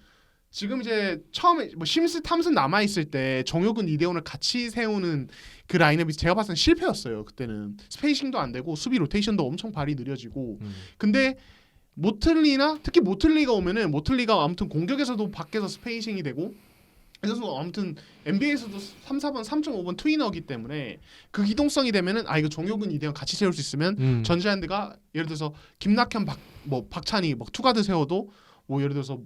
지금 이제 처음에 뭐 심스 탐슨 남아 있을 때 정혁은 이대원을 같이 세우는 그 라인업이 제가 봤을 땐 실패였어요. 그때는 스페이싱도 안 되고 수비 로테이션도 엄청 발이 느려지고 근데 모틀리나 특히 모틀리가 오면은 모틀리가 아무튼 공격에서도 밖에서 스페이싱이 되고 그래서 아무튼 NBA에서도 3, 4번, 3.5번 트위너이기 때문에 그 기동성이 되면은 이거 종혁은 이대원 같이 세울 수 있으면 전자랜드가 예를 들어서 김낙현 박찬희 투가드 세워도 뭐 예를 들어서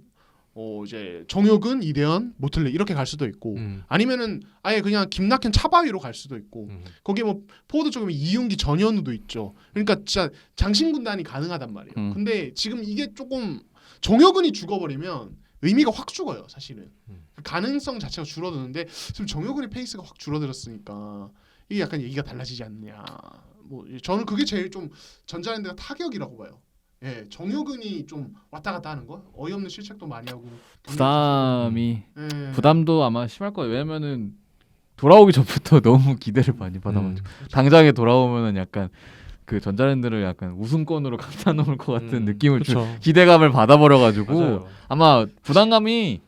이제 정혁은 이대현 모틀리 이렇게 갈 수도 있고 아니면은 아예 그냥 김낙현 차바위로 갈 수도 있고 거기에 뭐 포워드 쪽에 이윤기 전현우도 있죠. 그러니까 진짜 장신 군단이 가능하단 말이에요. 근데 지금 이게 조금 정혁은이 죽어버리면 의미가 확 죽어요. 사실은 그 가능성 자체가 줄어드는데 지금 정혁은의 페이스가 확 줄어들었으니까 이게 약간 얘기가 달라지지 않느냐. 뭐 저는 그게 제일 좀 전자랜드가 타격이라고 봐요. 예, 정혁은이 좀 왔다 갔다 하는 거, 어이없는 실책도 많이 하고 부담도 아마 심할 거예요. 왜냐면은 돌아오기 전부터 너무 기대를 많이 받아가지고 당장에 돌아오면은 약간 그 전자랜드를 약간 우승권으로 갖다 놓을 것 같은 느낌을 기대감을 받아버려가지고 맞아요. 아마 부담감이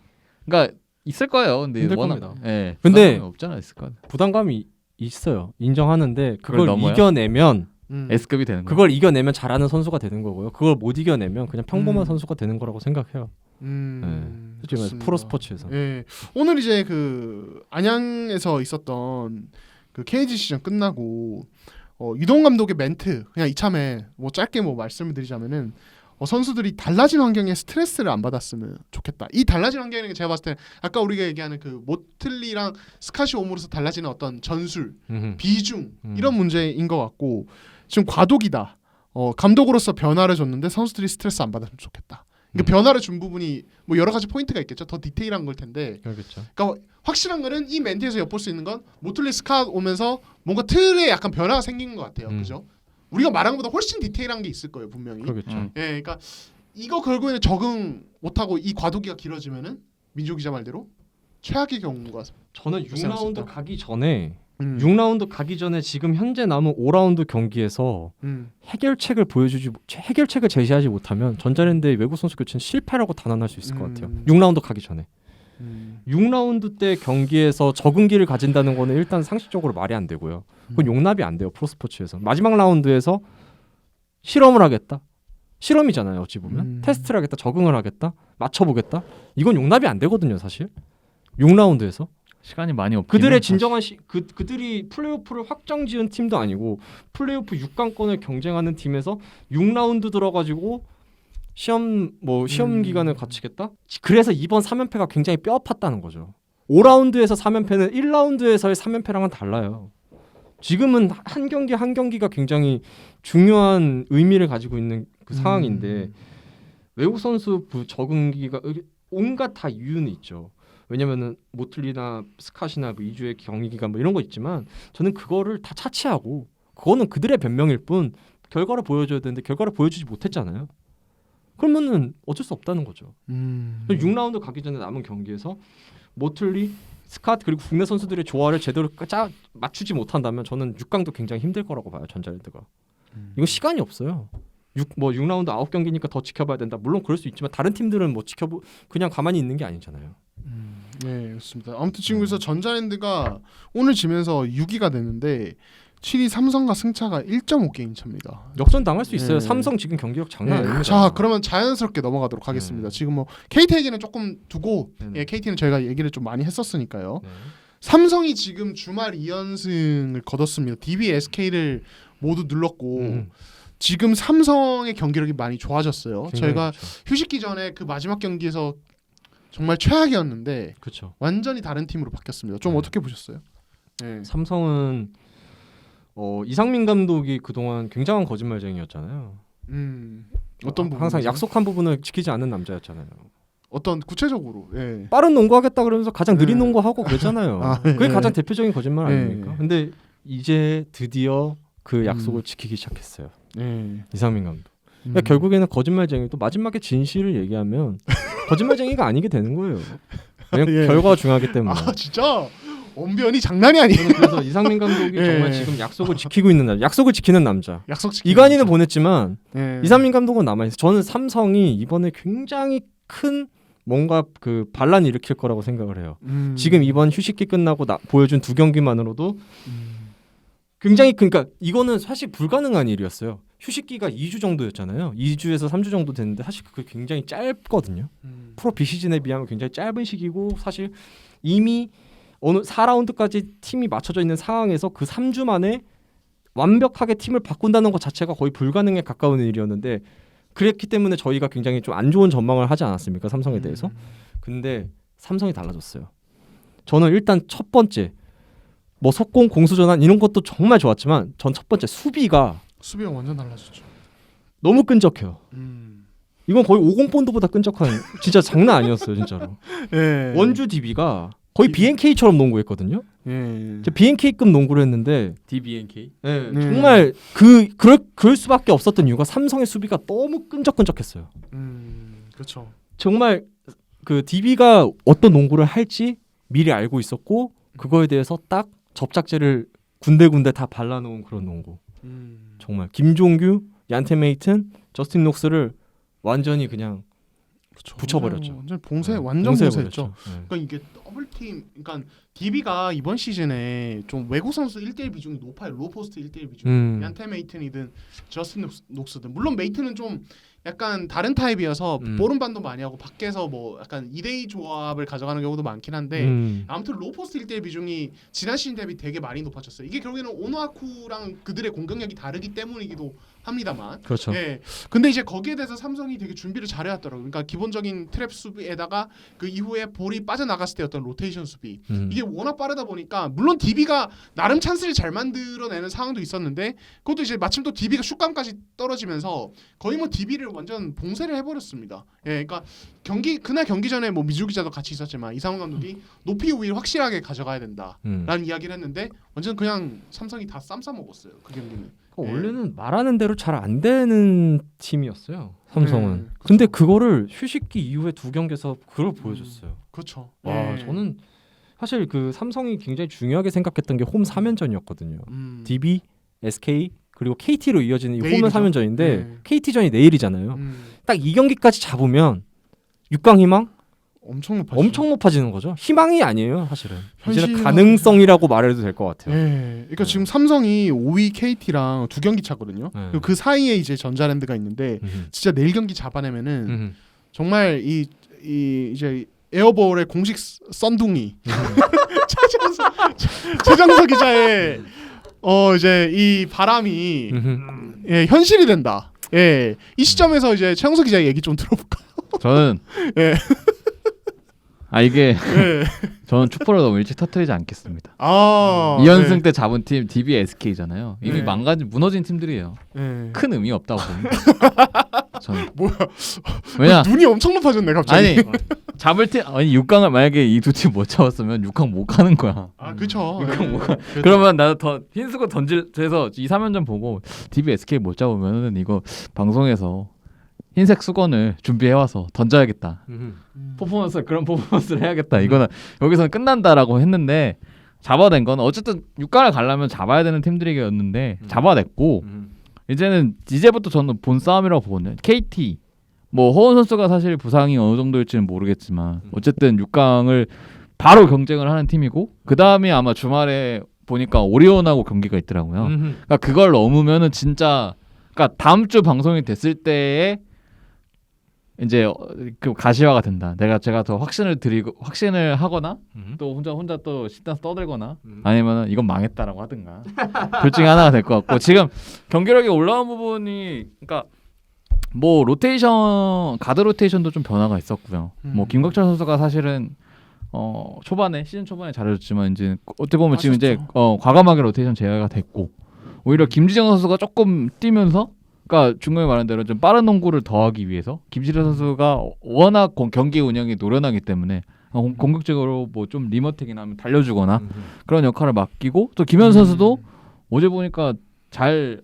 그러니까 있을 거예요. 근데 힘들 워낙 겁니다. 예, 근데 부담감이 없잖아 있을 거. 부담감이 있어요. 인정하는데 그걸 그걸 넘어요? 이겨내면 S급이 되는 거. 그걸 이겨내면 잘하는 선수가 되는 거고요. 그걸 못 이겨내면 그냥 평범한 선수가 되는 거라고 생각해요. 솔직히 말해서 프로 스포츠에서. 예, 오늘 이제 그 안양에서 있었던 그 KG 시즌 끝나고 이동 감독의 멘트 그냥 이참에 뭐 짧게 뭐 말씀을 드리자면은 선수들이 달라진 환경에 스트레스를 안 받았으면 좋겠다. 이 달라진 환경이 제가 봤을 때 아까 우리가 얘기하는 그 모틀리랑 스카시 오므로서 달라지는 어떤 전술, 비중 이런 문제인 것 같고 지금 과도기다. 감독으로서 변화를 줬는데 선수들이 스트레스 안 받았으면 좋겠다. 그러니까 변화를 준 부분이 뭐 여러 가지 포인트가 있겠죠. 더 디테일한 걸 텐데. 그렇겠죠. 그러니까 확실한 거는 이 멘트에서 엿볼 수 있는 건 모틀리 스카 오면서 뭔가 틀에 약간 변화가 생긴 것 같아요. 그죠? 우리가 말한 것보다 훨씬 디테일한 게 있을 거예요, 분명히. 그렇겠죠. 예, 그러니까 이거 결국에는 적응 못하고 이 과도기가 길어지면은 민주 기자 말대로 최악의 경우가 저는 발생할 수 6라운드 있다. 가기 전에 6 6라운드 가기 전에 지금 현재 남은 5라운드 경기에서 해결책을 제시하지 못하면 전자랜드의 외국 선수 교체는 실패라고 단언할 수 있을 것 같아요. 6라운드 가기 전에 6라운드 때 경기에서 적응기를 가진다는 거는 일단 상식적으로 말이 안 되고요. 그건 용납이 안 돼요. 프로스포츠에서. 마지막 라운드에서 실험을 하겠다. 실험이잖아요. 어찌 보면 테스트를 하겠다. 적응을 하겠다. 맞춰보겠다. 이건 용납이 안 되거든요. 사실 6라운드에서 시간이 많이 없긴 그들의 해, 진정한 그들이 플레이오프를 확정지은 팀도 아니고 플레이오프 6강권을 경쟁하는 팀에서 6라운드 들어가지고 시험 기간을 거치겠다. 그래서 이번 3연패가 굉장히 뼈 아팠다는 거죠. 5라운드에서 3연패는 1라운드에서의 3연패랑은 달라요. 지금은 한 경기 한 경기가 굉장히 중요한 의미를 가지고 있는 그 상황인데 외국 선수 적응기가 온갖 다 이유는 있죠. 왜냐면은 모틀리나 스캇이나 그 2주의 격리 기간 뭐 이런 거 있지만 저는 그거를 다 차치하고 그거는 그들의 변명일 뿐 결과를 보여줘야 되는데 결과를 보여주지 못했잖아요. 그러면은 어쩔 수 없다는 거죠. 6라운드 가기 전에 남은 경기에서 모틀리, 스캇 그리고 국내 선수들의 조화를 제대로 맞추지 못한다면 저는 6강도 굉장히 힘들 거라고 봐요. 전자랜드가. 이거 시간이 없어요. 6라운드 9경기니까 더 지켜봐야 된다. 물론 그럴 수 있지만 다른 팀들은 뭐 그냥 가만히 있는 게 아니잖아요. 네, 그렇습니다. 아무튼 지금 그래서 전자랜드가 오늘 지면서 6위가 됐는데 7위 삼성과 승차가 1.5게임 차입니다. 역전 당할 수 있어요. 네. 삼성 지금 경기력 장난 아닙니다. 자, 그러면 자연스럽게 넘어가도록 하겠습니다. 지금 뭐 KT 얘기는 조금 두고 KT는 저희가 얘기를 좀 많이 했었으니까요. 네. 삼성이 지금 주말 2연승을 거뒀습니다. DB, SK를 모두 눌렀고 지금 삼성의 경기력이 많이 좋아졌어요. 저희가 휴식기 전에 그 마지막 경기에서 정말 최악이었는데 그렇죠. 완전히 다른 팀으로 바뀌었습니다. 좀 어떻게 보셨어요? 네. 삼성은 이상민 감독이 그동안 굉장한 거짓말쟁이였잖아요. 어떤 부분? 항상 약속한 부분을 지키지 않는 남자였잖아요. 어떤 구체적으로? 예. 빠른 농구하겠다 그러면서 가장 느린 농구하고 그러잖아요. 그게 예. 가장 대표적인 거짓말 예. 아닙니까? 근데 이제 드디어 그 약속을 지키기 시작했어요. 예. 이상민 감독. 그러니까 결국에는 거짓말쟁이도 마지막에 진실을 얘기하면 거짓말쟁이가 아니게 되는 거예요. 왜냐면 예. 결과가 중요하기 때문에. 아 진짜 언변이 장난이 아니에요. 저는 그래서 이상민 감독이 예. 정말 지금 약속을 지키고 있는 남자, 약속을 지키는 남자. 약속 지키는 이관희는 남자. 보냈지만 예. 이상민 감독은 남아 있어요. 저는 삼성이 이번에 굉장히 큰 뭔가 그 반란을 일으킬 거라고 생각을 해요. 지금 이번 휴식기 끝나고 보여준 2경기만으로도 굉장히 그러니까 이거는 사실 불가능한 일이었어요. 휴식기가 2주 정도였잖아요. 2주에서 3주 정도 됐는데 사실 그게 굉장히 짧거든요. 프로 비시즌에 비하면 굉장히 짧은 시기고 사실 이미 어느 4라운드까지 팀이 맞춰져 있는 상황에서 그 3주 만에 완벽하게 팀을 바꾼다는 것 자체가 거의 불가능에 가까운 일이었는데 그랬기 때문에 저희가 굉장히 좀 안 좋은 전망을 하지 않았습니까? 삼성에 대해서. 근데 삼성이 달라졌어요. 저는 일단 첫 번째 뭐 속공 공수 전환 이런 것도 정말 좋았지만 전 첫 번째 수비가 완전 달라졌죠. 너무 끈적해요. 이건 거의 50 본드보다 끈적한 진짜 장난 아니었어요, 진짜로. 예. 원주 DB가 거의 BNK처럼 농구했거든요. 예. BNK급 농구를 했는데 DBNK. 네, 네. 정말 그럴 수밖에 없었던 이유가 삼성의 수비가 너무 끈적끈적했어요. 그렇죠. 정말 그 DB가 어떤 농구를 할지 미리 알고 있었고 그거에 대해서 딱 접착제를 군데군데 다 발라놓은 그런 농구. 정말 김종규, 얀테 메이튼, 저스틴 녹스를 완전히 그냥 그렇죠. 붙여버렸죠. 완전 봉쇄, 네, 완전 봉쇄했죠. 네. 그러니까 이게 더블팀, 그러니까 DB가 이번 시즌에 좀 외국 선수 1대1 비중이 높아요. 로포스트 1대1 비중. 얀테 메이튼이든 저스틴 녹스든 물론 메이튼은 좀 약간 다른 타입이어서 보름반도 많이 하고 밖에서 뭐 약간 2대2 조합을 가져가는 경우도 많긴 한데 아무튼 로포스트 1대1 비중이 지난 시즌 대비 되게 많이 높아졌어요. 이게 결국에는 오노아쿠랑 그들의 공격력이 다르기 때문이기도 합니다만. 그렇죠. 예. 근데 이제 거기에 대해서 삼성이 되게 준비를 잘해왔더라고요. 그러니까 기본적인 트랩 수비에다가 그 이후에 볼이 빠져나갔을 때 어떤 로테이션 수비. 이게 워낙 빠르다 보니까 물론 DB가 나름 찬스를 잘 만들어내는 상황도 있었는데 그것도 이제 마침 또 DB가 슛감까지 떨어지면서 거의 뭐 DB를 완전 봉쇄를 해버렸습니다. 예, 그러니까 그날 경기 전에 뭐 미주 기자도 같이 있었지만 이상훈 감독이 높이 우위를 확실하게 가져가야 된다라는 이야기를 했는데 완전 그냥 삼성이 다 쌈싸 먹었어요. 그 경기는. 원래는 말하는 대로 잘 안 되는 팀이었어요. 삼성은. 근데 그거를 휴식기 이후에 두 경기에서 그걸 보여줬어요. 그렇죠. 와, 저는 사실 그 삼성이 굉장히 중요하게 생각했던 게 홈 3연전이었거든요. DB, SK 그리고 KT로 이어지는 이 홈 내일이죠. 3연전인데 KT전이 내일이잖아요. 딱 이 경기까지 잡으면 6강 희망 엄청 높아지는 거죠. 희망이 아니에요, 사실은. 이제는 가능성이라고 말해도 될 것 같아요. 네. 그러니까 지금 삼성이 5위 KT랑 두 경기 차거든요. 네. 그리고 그 사이에 이제 전자랜드가 있는데 진짜 내일 경기 잡아내면은 정말 이 이제 에어볼의 공식 썬둥이 최정석 기자의 이제 이 바람이 현실이 된다. 예. 이 시점에서 이제 최정석 기자 얘기 좀 들어볼까요? 저는 예. 이게 예. 저는 촛불을 너무 일찍 터뜨리지 않겠습니다. 2연승 2연승 때 잡은 팀 DB, SK잖아요. 이미 네. 무너진 팀들이에요. 큰 의미 없다고 봅니다. 저는 뭐야? 왜냐? 눈이 엄청 높아졌네 갑자기. 아니 잡을 팀 6강을 만약에 이 두 팀 못 잡았으면 6강 못 가는 거야. 그렇죠. 그러면 나도 더 흰수고 던질해서 2, 3연전 보고 DB, SK 못 잡으면은 이거 방송에서 흰색 수건을 준비해 와서 던져야겠다. 그런 퍼포먼스를 해야겠다. 이거는 여기서는 끝난다라고 했는데 잡아낸 건 어쨌든 6강을 가려면 잡아야 되는 팀들이었는데 잡아냈고 이제부터 저는 본 싸움이라고 보거든요. KT 뭐 허원 선수가 사실 부상이 어느 정도일지는 모르겠지만 어쨌든 6강을 바로 경쟁을 하는 팀이고 그 다음에 아마 주말에 보니까 오리온하고 경기가 있더라고요. 그러니까 그걸 넘으면은 진짜 그러니까 다음 주 방송이 됐을 때에 이제 그 가시화가 된다. 제가 더 확신을 하거나 또 혼자 또 신나서 떠들거나 아니면은 이건 망했다라고 하든가 둘 중에 하나가 될 것 같고 지금 경기력이 올라온 부분이 그러니까 뭐 가드 로테이션도 좀 변화가 있었고요. 뭐 김각철 선수가 사실은 시즌 초반에 잘해줬지만 이제 어떻게 보면 지금 이제 과감하게 로테이션 제외가 됐고 오히려 김지정 선수가 조금 뛰면서 그러니까 중간에 말한 대로 좀 빠른 농구를 더하기 위해서 김시래 선수가 워낙 경기 운영이 노련하기 때문에 공격적으로 뭐 좀 리머텍이나 하면 달려주거나 그런 역할을 맡기고 또 김현 선수도 어제 보니까 잘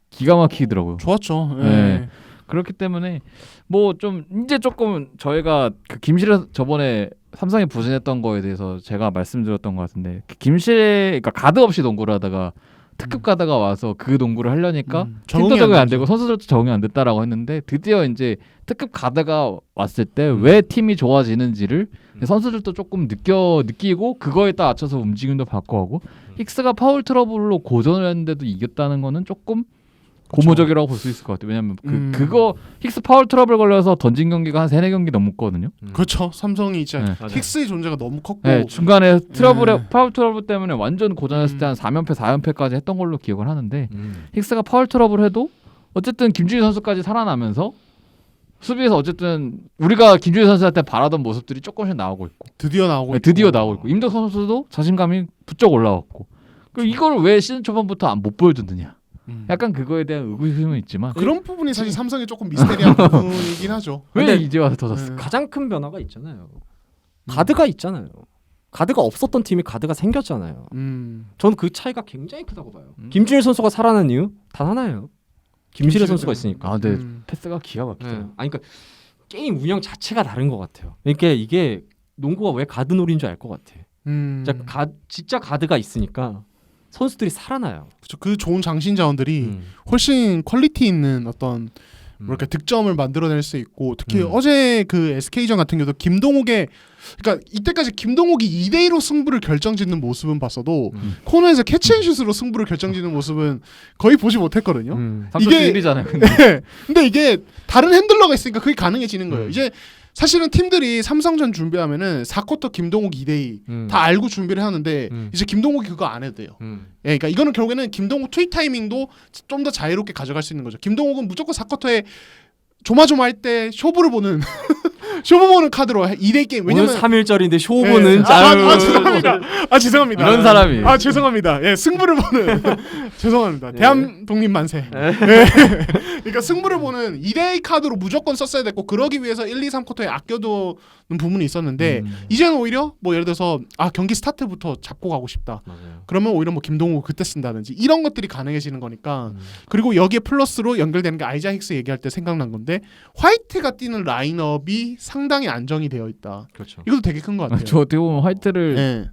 기가 막히더라고요. 좋았죠. 네. 그렇기 때문에 뭐 좀 이제 조금 저희가 그 김시래 저번에 삼성이 부진했던 거에 대해서 제가 말씀드렸던 것 같은데 김시래 그러니까 가드 없이 농구를 하다가 특급 가드가 와서 그 농구를 하려니까 팀도 적응이 안 되고 선수들도 적응이 안 됐다라고 했는데 드디어 이제 특급 가드가 왔을 때 왜 팀이 좋아지는지를 선수들도 조금 느끼고 그거에 따라 맞춰서 움직임도 바꿔가고 힉스가 파울 트러블로 고전을 했는데도 이겼다는 거는 조금 고무적이라고 볼 수 있을 것 같아요. 왜냐면 그거 힉스 파울 트러블 걸려서 던진 경기가 한 3-4경기 넘었거든요. 그렇죠. 삼성이 진짜 힉스의 존재가 너무 컸고 중간에 파울 트러블 때문에 완전 고전했을 때 한 4연패까지 했던 걸로 기억을 하는데 힉스가 파울 트러블 해도 어쨌든 김준희 선수까지 살아나면서 수비에서 어쨌든 우리가 김준희 선수한테 바라던 모습들이 조금씩 나오고 있고 드디어 나오고 있고 임덕 선수도 자신감이 부쩍 올라왔고 이걸 왜 시즌 초반부터 못 보여줬느냐 약간 그거에 대한 의구심은 있지만 그런 부분이 사실 삼성이 조금 미스테리한 부분이긴 하죠. 왜 이제 와서 터졌을까? 가장 큰 변화가 있잖아요. 가드가 있잖아요. 가드가 없었던 팀이 가드가 생겼잖아요. 저는 그 차이가 굉장히 크다고 봐요. 김준일 선수가 살아난 이유 단 하나예요. 김시래 선수가 있으니까. 근데 패스가 기가 막히죠. 그러니까 게임 운영 자체가 다른 것 같아요. 그러니까 이게 농구가 왜 가드 놀인 줄 알 것 같아. 진짜 가드가 있으니까 선수들이 살아나요. 그렇죠. 그 좋은 장신 자원들이 훨씬 퀄리티 있는 어떤 뭐랄까 득점을 만들어낼 수 있고 특히 어제 그 SK전 같은 경우도 김동욱의 그러니까 이때까지 김동욱이 2대2로 승부를 결정짓는 모습은 봤어도 코너에서 캐치앤슛으로 승부를 결정짓는 모습은 거의 보지 못했거든요. 이게 1위잖아요. 근데 이게 다른 핸들러가 있으니까 그게 가능해지는 거예요. 이제 사실은 팀들이 삼성전 준비하면은 4쿼터 김동욱 2대2 다 알고 준비를 하는데 이제 김동욱이 그거 안 해도 돼요. 예, 그러니까 이거는 결국에는 김동욱 투입 타이밍도 좀 더 자유롭게 가져갈 수 있는 거죠. 김동욱은 무조건 4쿼터에 조마조마할 때 쇼부를 보는 쇼부모는 카드로 2대 게임. 오늘 왜냐면 3일절인데 쇼부는 죄송합니다. 죄송합니다. 이런 사람이. 죄송합니다. 예, 승부를 보는 죄송합니다. 예. 대한 독립 만세. 예. 그러니까 승부를 보는 2대 카드로 무조건 썼어야 됐고 그러기 위해서 1, 2, 3쿼터에 아껴두는 부분이 있었는데 이제는 오히려 뭐 예를 들어서 경기 스타트부터 잡고 가고 싶다. 맞아요. 그러면 오히려 뭐 김동우 그때 쓴다든지 이런 것들이 가능해지는 거니까 그리고 여기에 플러스로 연결되는 게 아이자 힉스 얘기할 때 생각난 건데 화이트가 뛰는 라인업이 상당히 안정이 되어 있다. 그렇죠. 이것도 되게 큰 것 같아요. 저 어떻게 보면 화이트를 예.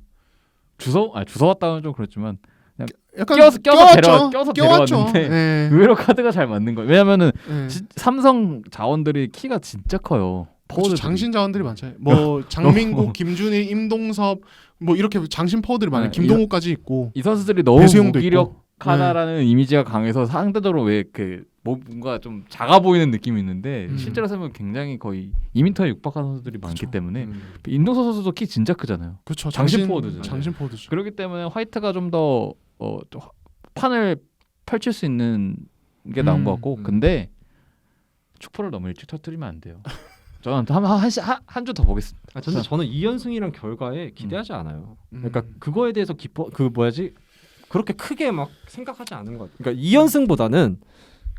주워왔다는 좀 그렇지만 약간 껴서 껴왔죠. 데려왔는데 예. 의외로 카드가 잘 맞는 거예요. 왜냐면은 예. 삼성 자원들이 키가 진짜 커요. 그렇죠. 포워드들이. 장신 자원들이 많잖아요. 뭐 장민국, 김준일, 임동섭 뭐 이렇게 장신 파워들이 많아요. 네, 김동욱까지 있고. 이 선수들이 너무 배수용도 무기력하다라는 이미지가 강해서 상대적으로 왜 뭔가 좀 작아 보이는 느낌이 있는데 실제로 보면 굉장히 거의 2m에 육박한 선수들이 많기 그쵸. 때문에 인동서 선수도 키 진짜 크잖아요. 그렇죠. 장신 포워드죠. 장신 포워드죠. 그렇기 때문에 화이트가 좀 더 판을 펼칠 수 있는 게 나온 것 같고 근데 축포를 너무 일찍 터뜨리면 안 돼요. 저는 한 주 더 보겠습니다. 저는 2연승이란 결과에 기대하지 않아요. 그러니까 음. 그거에 대해서 그렇게 크게 막 생각하지 않은 것 같아요. 그러니까 2연승보다는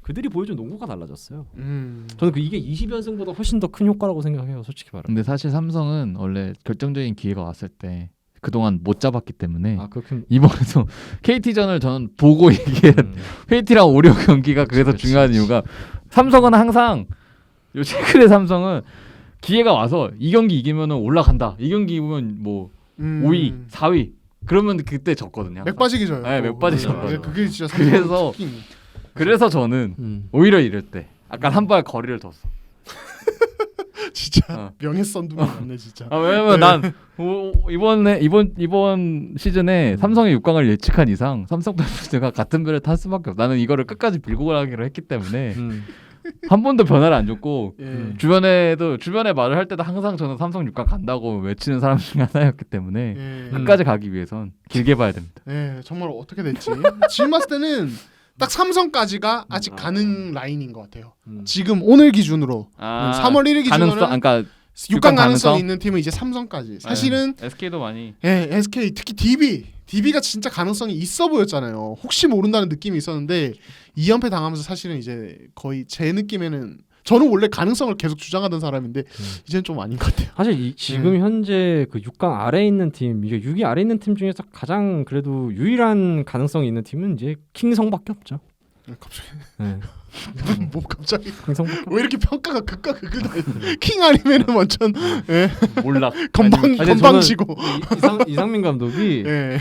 그들이 보여준 농구가 달라졌어요. 저는 이게 20연승보다 훨씬 더 큰 효과라고 생각해요. 솔직히 말하면. 근데 사실 삼성은 원래 결정적인 기회가 왔을 때 그동안 못 잡았기 때문에 그렇게 이번에도 KT전을 저는 보고 이게 KT랑 오리온 경기가 그래서 중요한 이유가 삼성은 항상 요 최근에 삼성은 기회가 와서 이 경기 이기면은 올라간다. 이 경기 이기면 뭐 5위, 4위 그러면 그때 졌거든요. 맥 빠지기죠. 네, 맥 빠지죠. 그게 진짜 그래서 특징. 그래서 저는 오히려 이럴 때 약간 한 발 거리를 뒀어. 진짜 명예선두가 없네 진짜. 왜냐면 난 이번 시즌에 삼성의 6강을 예측한 이상 삼성 팬분들과 같은 배를 탈 수밖에 없어. 나는 이거를 끝까지 밀고 가기로 했기 때문에 한 번도 변화를 안 줬고 예. 주변에 말을 할 때도 항상 저는 삼성 6강 간다고 외치는 사람 중에 하나였기 때문에 예. 끝까지 가기 위해선 길게 봐야 됩니다. 예, 정말 어떻게 됐지? 지금 봤을 때는 딱 삼성까지가 아직 가는 라인인 것 같아요. 지금 오늘 기준으로 3월 1일 기준으로는 그러니까 6강 가능성 있는 팀은 이제 삼성까지. 사실은 SK도 많이 SK 특히 DB가 진짜 가능성이 있어 보였잖아요. 혹시 모른다는 느낌이 있었는데 2연패 당하면서 사실은 이제 거의 제 느낌에는 저는 원래 가능성을 계속 주장하던 사람인데 이제는 좀 아닌 것 같아요. 사실 지금 현재 그 6강 아래에 있는 팀, 이게 6위 아래에 있는 팀 중에서 가장 그래도 유일한 가능성이 있는 팀은 이제 킹성밖에 없죠. 갑자기 네. 뭐 갑자기 킹성밖에 왜 이렇게 평가가 극과 극을 다 킹 아니면은 완전 몰락 건방지고 이상민 감독이 예.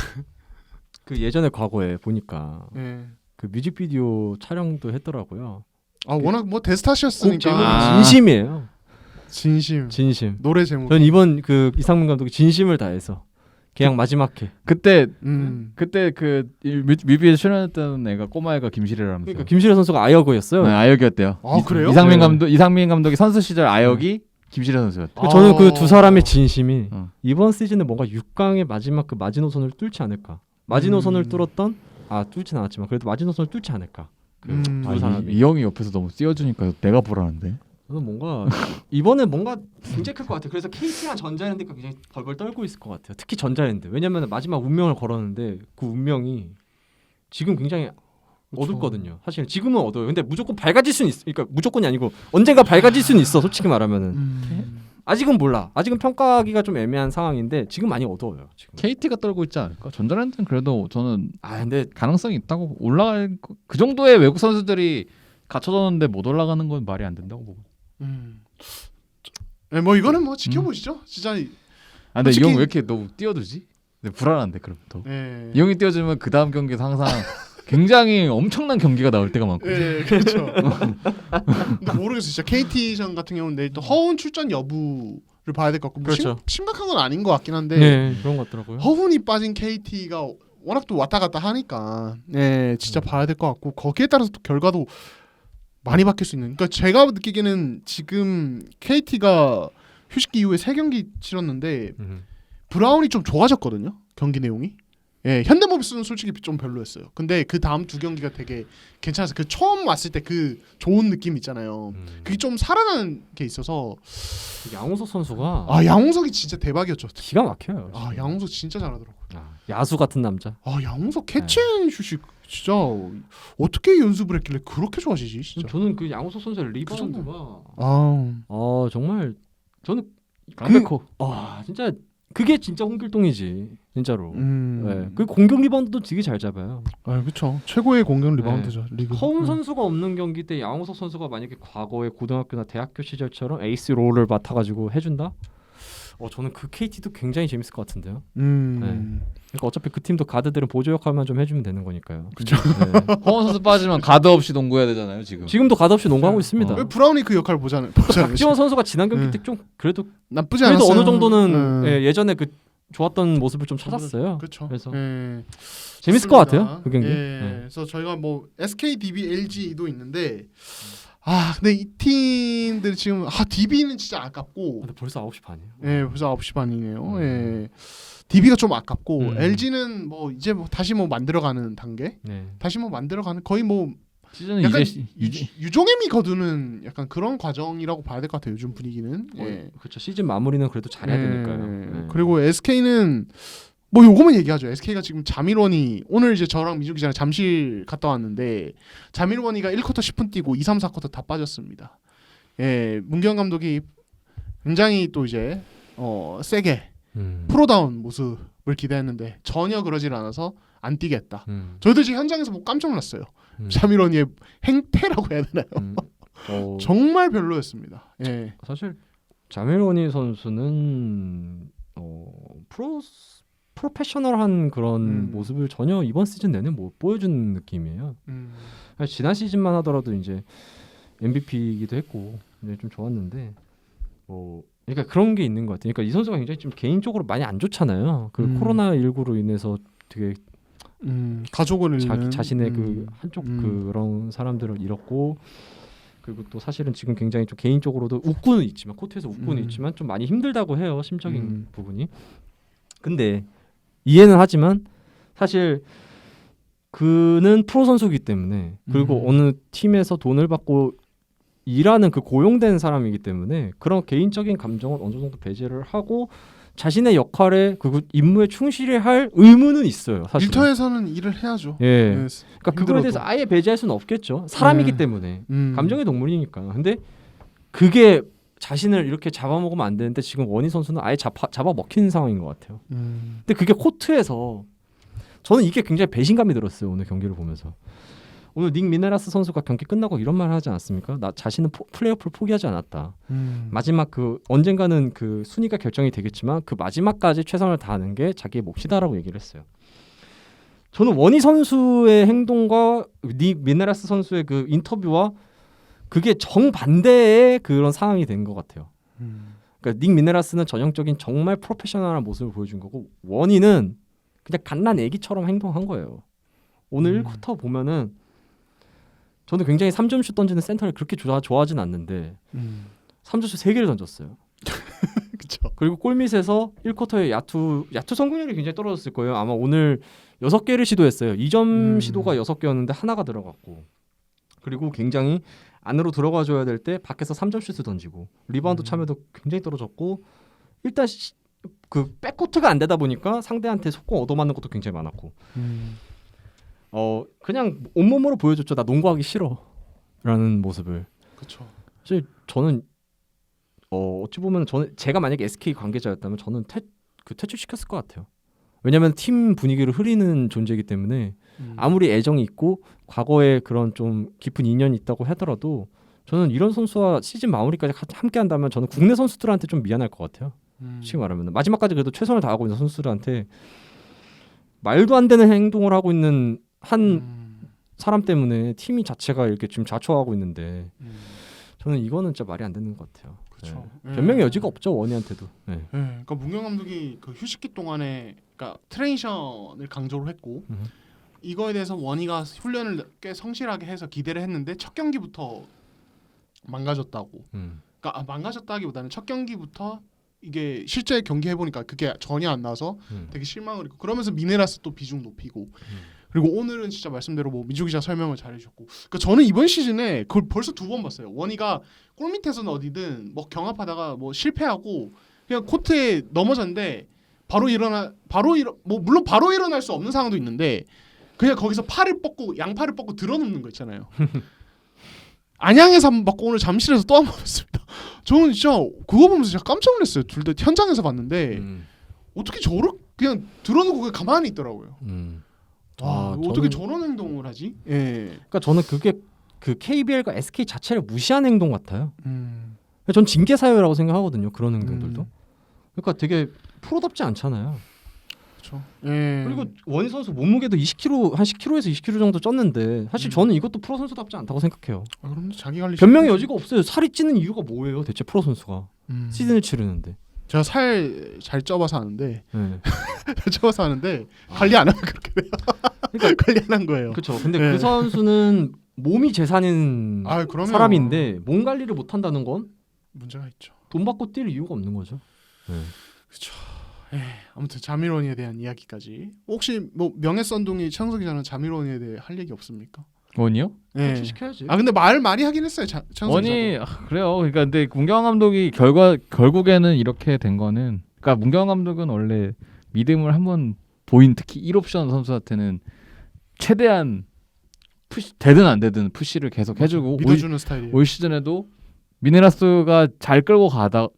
그 예전에 과거에 보니까 예. 그 뮤직비디오 촬영도 했더라고요. 워낙 뭐 대스타셨으니까 곡 진심이에요. 진심 노래 제목. 전 이번 그 이상민 감독이 진심을 다해서 계약 마지막 해. 그때 그 뮤비에 출연했던 애가 꼬마애가 김시래라면서요. 그러니까 김시래 선수가 아역이었어요. 네, 아역이었대요. 그래요? 이상민 감독이 선수 시절 아역이 김시래 선수였대. 저는 그 두 사람의 진심이 이번 시즌에 뭔가 6강의 마지막 그 마지노선을 뚫지 않을까. 마지노선을 뚫었던 뚫진 않았지만 그래도 마지노선을 뚫지 않을까. 두 사람이. 이 형이 옆에서 너무 띄워주니까 내가 불안한데. 저는 뭔가 이번에 뭔가 굉장히 클 것 같아요. 그래서 KT랑 전자랜드가 굉장히 벌벌 떨고 있을 것 같아요. 특히 전자랜드. 왜냐면 마지막 운명을 걸었는데 그 운명이 지금 굉장히 어둡거든요. 사실 지금은 어두워요. 근데 무조건 밝아질 수는 있어. 그러니까 무조건이 아니고 언젠가 밝아질 수는 있어. 솔직히 말하면은 아직은 몰라. 아직은 평가하기가 좀 애매한 상황인데 지금 많이 어두워요. 지금. KT가 떨고 있지 않을까? 전자랜드는 그래도 저는 근데 가능성이 있다고 올라갈 그 정도의 외국 선수들이 갖춰졌는데 못 올라가는 건 말이 안 된다고 보고. 네, 뭐 이거는 뭐 지켜보시죠. 진짜. 근데 솔직히- 이 형 왜 이렇게 너무 띄워두지? 근데 불안한데 그럼 더. 네. 이 형이 띄워주면 그 다음 경기에서 항상 굉장히 엄청난 경기가 나올 때가 많고. 네, 그렇죠. 근데 모르겠어요. 진짜 KT전 같은 경우는 내일 또 허훈 출전 여부를 봐야 될 것 같고, 뭐 그렇죠. 심각한 건 아닌 것 같긴 한데 네 그런 것 같더라고요. 허훈이 빠진 KT가 워낙 또 왔다 갔다 하니까, 네, 진짜 봐야 될 것 같고 거기에 따라서 또 결과도 많이 바뀔 수 있는. 그러니까 제가 느끼기에는 지금 KT가 휴식기 이후에 3경기 치렀는데 브라운이 좀 좋아졌거든요. 경기 내용이. 예, 현대모비스는 솔직히 좀 별로였어요. 근데 그 다음 두 경기가 되게 괜찮았어요. 그 처음 왔을 때 그 좋은 느낌 있잖아요. 그게 좀 살아나는 게 있어서 양홍석 선수가 양홍석이 진짜 대박이었죠. 기가 막혀요. 양홍석 진짜 잘하더라고요. 야수 같은 남자. 양홍석 캐치앤슛이 진짜 어떻게 연습을 했길래 그렇게 좋아지지 진짜. 저는 그 양홍석 선수의 리바운드가 정말 저는 강백호. 진짜 그게 진짜 홍길동이지 진짜로. 네. 그 공격 리바운드도 되게 잘 잡아요. 그렇죠. 최고의 공격 리바운드죠. 리그. 허운 선수가 없는 경기 때 양홍석 선수가 만약에 과거에 고등학교나 대학교 시절처럼 에이스 롤을 맡아가지고 해준다? 저는 그 KT도 굉장히 재밌을 것 같은데요. 그러니까 어차피 그 팀도 가드들은 보조 역할만 좀 해주면 되는 거니까요. 그렇죠. 허원 선수 빠지면 가드 없이 농구해야 되잖아요 지금. 지금도 가드 없이 농구하고 있습니다. 왜 브라운이 그 역할 보잖아요. 박지원 선수가 지난 경기 때 좀 그래도 나쁘지 않았어요. 어느 정도는 예전에 그 좋았던 모습을 좀 찾았어요. 그렇죠. 그래서 예. 재밌을 것 같아요 그 경기. 그래서 저희가 뭐 SK, DB, LG도 있는데 근데 이 팀들 지금 DB는 진짜 아깝고. 근데 벌써 9시 반이에요. 벌써 9시 반이네요. DB가 좀 아깝고 LG는 뭐 이제 뭐 다시 뭐 만들어가는 단계. 다시 뭐 만들어가는 거의 뭐 시즌은 약간 이제 유종의미 거두는 약간 그런 과정이라고 봐야 될 것 같아요. 요즘 분위기는. 그렇죠. 시즌 마무리는 그래도 잘해야 되니까요. 그리고 SK는 뭐 요거만 얘기하죠. SK가 지금 자밀원이 오늘 이제 저랑 미주 기자랑 잠실 갔다 왔는데 자밀원이가 1쿼터 10분 뛰고 2, 3, 4쿼터 다 빠졌습니다. 문경 감독이 굉장히 또 이제 세게 프로다운 모습을 기대했는데 전혀 그러질 않아서 안 뛰겠다. 저희들 지금 현장에서 뭐 깜짝 놀랐어요. 자밀원이의 행태라고 해야 되나요? 정말 별로였습니다. 사실 자밀원이 선수는 프로페셔널한 그런 모습을 전혀 이번 시즌 내내 못 보여준 느낌이에요. 지난 시즌만 하더라도 이제 MVP이기도 했고 좀 좋았는데 그러니까 그런 게 있는 것 같아요. 그러니까 이 선수가 굉장히 좀 개인적으로 많이 안 좋잖아요. 그 코로나19로 인해서 되게 가족을 잃는 자신의 그 한쪽 그런 사람들을 잃었고 그리고 또 사실은 지금 굉장히 좀 개인적으로도 웃고는 있지만 코트에서 웃고는 있지만 좀 많이 힘들다고 해요. 심적인 부분이. 근데 이해는 하지만 사실 그는 프로 선수이기 때문에 그리고 어느 팀에서 돈을 받고 일하는 그 고용된 사람이기 때문에 그런 개인적인 감정은 어느 정도 배제를 하고 자신의 역할에 그 임무에 충실해야 할 의무는 있어요. 사실 일터에서는 일을 해야죠. 그러니까 그거에 대해서 아예 배제할 수는 없겠죠. 사람이기 때문에 감정의 동물이니까. 근데 그게 자신을 이렇게 잡아먹으면 안 되는데 지금 원희 선수는 아예 잡아 먹히는 상황인 것 같아요. 근데 그게 코트에서 저는 이게 굉장히 배신감이 들었어요. 오늘 경기를 보면서. 오늘 닉 미네라스 선수가 경기 끝나고 이런 말을 하지 않았습니까? 나 자신은 플레이오프를 포기하지 않았다. 마지막 그 언젠가는 그 순위가 결정이 되겠지만 그 마지막까지 최선을 다하는 게 자기의 몫이다라고 얘기를 했어요. 저는 원희 선수의 행동과 닉 미네라스 선수의 그 인터뷰와 그게 정반대의 그런 상황이 된 것 같아요. 그러니까 닉 미네라스는 전형적인 정말 프로페셔널한 모습을 보여준 거고 원희는 그냥 갓난 애기처럼 행동한 거예요. 오늘 1쿼터 보면은 저는 굉장히 3점슛 던지는 센터를 그렇게 좋아하진 않는데 3점슛 3개를 던졌어요. 그렇죠. 그리고 골밑에서 1쿼터에 야투 성공률이 굉장히 떨어졌을 거예요. 아마 오늘 6개를 시도했어요. 2점 시도가 6개였는데 하나가 들어갔고 그리고 굉장히 안으로 들어가 줘야 될 때 밖에서 3점 슛을 던지고 리바운드 참여도 굉장히 떨어졌고 일단 그 백코트가 안 되다 보니까 상대한테 속공 얻어맞는 것도 굉장히 많았고 그냥 온몸으로 보여줬죠. 나 농구하기 싫어라는 모습을. 그렇죠. 사실 저는 어찌 보면 제가 만약에 SK 관계자였다면 저는 퇴출시켰을 것 같아요. 왜냐하면 팀 분위기를 흐리는 존재이기 때문에 아무리 애정이 있고 과거에 그런 좀 깊은 인연이 있다고 하더라도 저는 이런 선수와 시즌 마무리까지 함께 한다면 저는 국내 선수들한테 좀 미안할 것 같아요. 솔직히 말하면 마지막까지 그래도 최선을 다하고 있는 선수들한테 말도 안 되는 행동을 하고 있는 한 사람 때문에 팀이 자체가 이렇게 지금 자초하고 있는데 저는 이거는 진짜 말이 안 되는 것 같아요. 그렇죠. 변명의 여지가 없죠 원희한테도. 그러니까 문경 감독이 그 휴식기 동안에 그러니까 트레이션을 강조를 했고 이거에 대해서 원희가 훈련을 꽤 성실하게 해서 기대를 했는데 첫 경기부터 망가졌다고. 그러니까 망가졌다기보다는 첫 경기부터 이게 실제 경기 해보니까 그게 전혀 안 나와서 되게 실망을 했고 그러면서 미네라스 또 비중 높이고 그리고 오늘은 진짜 말씀대로 뭐 미주 기자 설명을 잘해주셨고 그러니까 저는 이번 시즌에 그걸 벌써 2번 봤어요. 원희가 골 밑에서는 어디든 뭐 경합하다가 뭐 실패하고 그냥 코트에 넘어졌는데 물론 바로 일어날 수 없는 상황도 있는데 그냥 거기서 양팔을 뻗고 들어눕는 거 있잖아요. 안양에서 한번 봤고 오늘 잠실에서 또 한 번 봤습니다. 저는 진짜 그거 보면서 진짜 깜짝 놀랐어요. 둘 다 현장에서 봤는데 어떻게 저렇게 그냥 들어놓고 그냥 가만히 있더라고요. 어떻게 저런 행동을 하지? 예. 그러니까 저는 그게 그 KBL과 SK 자체를 무시한 행동 같아요. 전 징계 사유라고 생각하거든요. 그런 행동들도. 그러니까 되게 프로답지 않잖아요. 그렇죠. 예. 그리고 원희 선수 몸무게도 20kg 한 10kg에서 20kg 정도 쪘는데 사실 저는 이것도 프로 선수답지 않다고 생각해요. 그럼 자기 관리 변명의 여지가 없어요. 살이 찌는 이유가 뭐예요? 대체 프로 선수가 시즌을 치르는데. 제가 살 잘 쪄봐서 아는데 네. 잘 쪄봐서 아는데 관리 안 하면 그렇게 돼요. 그러니까 관리 안 한 거예요. 그렇죠. 근데 네. 그 선수는 몸이 재산인 그러면 사람인데 몸 관리를 못 한다는 건 문제가 있죠. 돈 받고 뛸 이유가 없는 거죠. 그렇죠. 아무튼 자밀원이에 대한 이야기까지. 혹시 뭐 명예썬둥이 최영석 기자는 자밀원이에 대해 할 얘기 없습니까? 원이요? 예. 시켜야지. 근데 말 많이 하긴 했어요. 최영석 원이 기자도. 그래요. 그러니까 근데 문경원 감독이 결국에는 이렇게 된 거는 그러니까 문경원 감독은 원래 믿음을 한번 보인 특히 1옵션 선수한테는 최대한 되든 안 되든 푸시를 계속 해주고 믿어주는 스타일이에요. 올 시즌에도 미네라스가 잘 끌고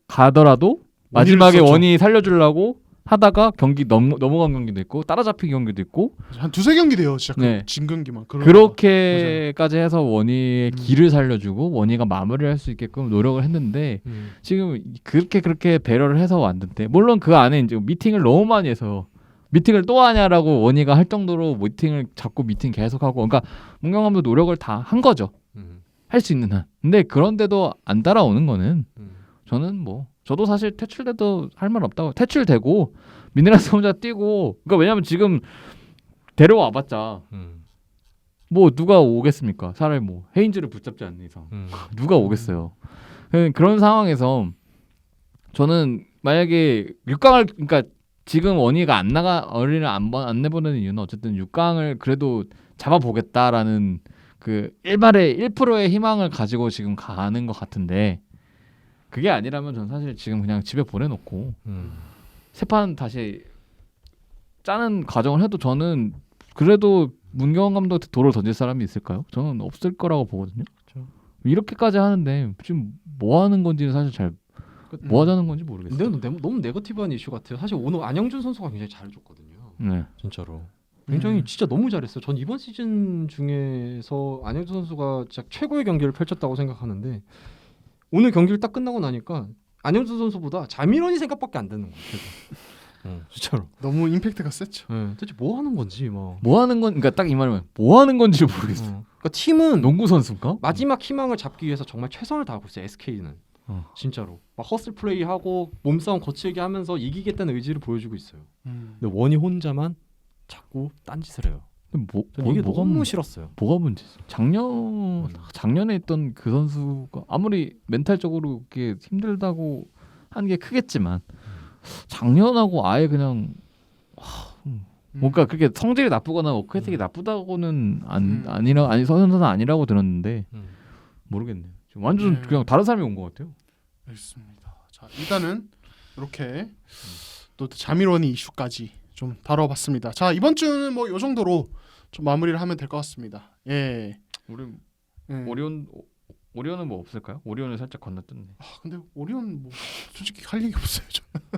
가더라도 마지막에 썼죠. 원이 살려주려고 하다가 경기 넘어간 경기도 있고 따라잡힌 경기도 있고 한 2-3경기 돼요. 진짜 네. 진 경기만. 그렇게까지 해서 원희의 길을 살려주고 원희가 마무리를 할 수 있게끔 노력을 했는데 지금 그렇게 배려를 해서 왔는데 물론 그 안에 이제 미팅을 너무 많이 해서 미팅을 또 하냐라고 원희가 할 정도로 미팅을 잡고 미팅 계속하고 그러니까 문경감도 노력을 다 한 거죠. 할 수 있는 한. 근데 그런데도 안 따라오는 거는 저는 뭐 저도 사실 퇴출돼도 할 말 없다고 퇴출되고 미네라스 혼자 뛰고 그러니까 왜냐면 지금 데려와봤자 뭐 누가 오겠습니까? 차라리 뭐 헤인즈를 붙잡지 않는 이상 누가 오겠어요. 그런 상황에서 저는 만약에 6강을 그러니까 지금 원희가 안 나가 어린을 안 내보내는 이유는 어쨌든 6강을 그래도 잡아보겠다라는 그 일말의 1%의 희망을 가지고 지금 가는 것 같은데 그게 아니라면 전 사실 지금 그냥 집에 보내놓고 세 판 다시 짜는 과정을 해도 저는 그래도 문경원 감독한테 돌을 던질 사람이 있을까요? 저는 없을 거라고 보거든요. 그렇죠. 이렇게까지 하는데 지금 뭐 하는 건지는 사실 잘 뭐 하자는 건지 모르겠어요. 근데 너무 네거티브한 이슈 같아요. 사실 오늘 안영준 선수가 굉장히 잘해줬거든요. 네. 진짜로. 굉장히 진짜 너무 잘했어요. 전 이번 시즌 중에서 안영준 선수가 진짜 최고의 경기를 펼쳤다고 생각하는데 오늘 경기를 딱 끝나고 나니까 안영준 선수보다 자밀원이 생각밖에 안 되는 것 같아요. 진짜로. 너무 임팩트가 셌죠. 대체 뭐 하는 건지 뭐 하는 건 그러니까 딱 이 말이면 뭐 하는 건지 모르겠어요. 그러니까 팀은 농구 선수인가? 마지막 희망을 잡기 위해서 정말 최선을 다하고 있어요. SK는 진짜로 막 허슬 플레이하고 몸싸움 거칠게 하면서 이기겠다는 의지를 보여주고 있어요. 근데 원이 혼자만 자꾸 딴짓을 해요. 전 이게 너무 싫었어요. 뭐가 문제지? 작년에 있던 그 선수가 아무리 멘탈적으로 이렇게 힘들다고 한 게 크겠지만 작년하고 아예 그냥 뭔가 그렇게 성질이 나쁘거나 워크에틱이 나쁘다고는 선수는 아니라고 들었는데 모르겠네요. 지금 완전 그냥 다른 사람이 온 것 같아요. 알겠습니다. 자 일단은 이렇게 또 자밀원이 이슈까지 좀 다뤄봤습니다. 자 이번 주는 뭐 이 정도로 좀 마무리를 하면 될 것 같습니다. 예. 우리 예. 오리온은 뭐 없을까요? 오리온을 살짝 건너뛰네. 근데 오리온 뭐 솔직히 할 얘기 없어요.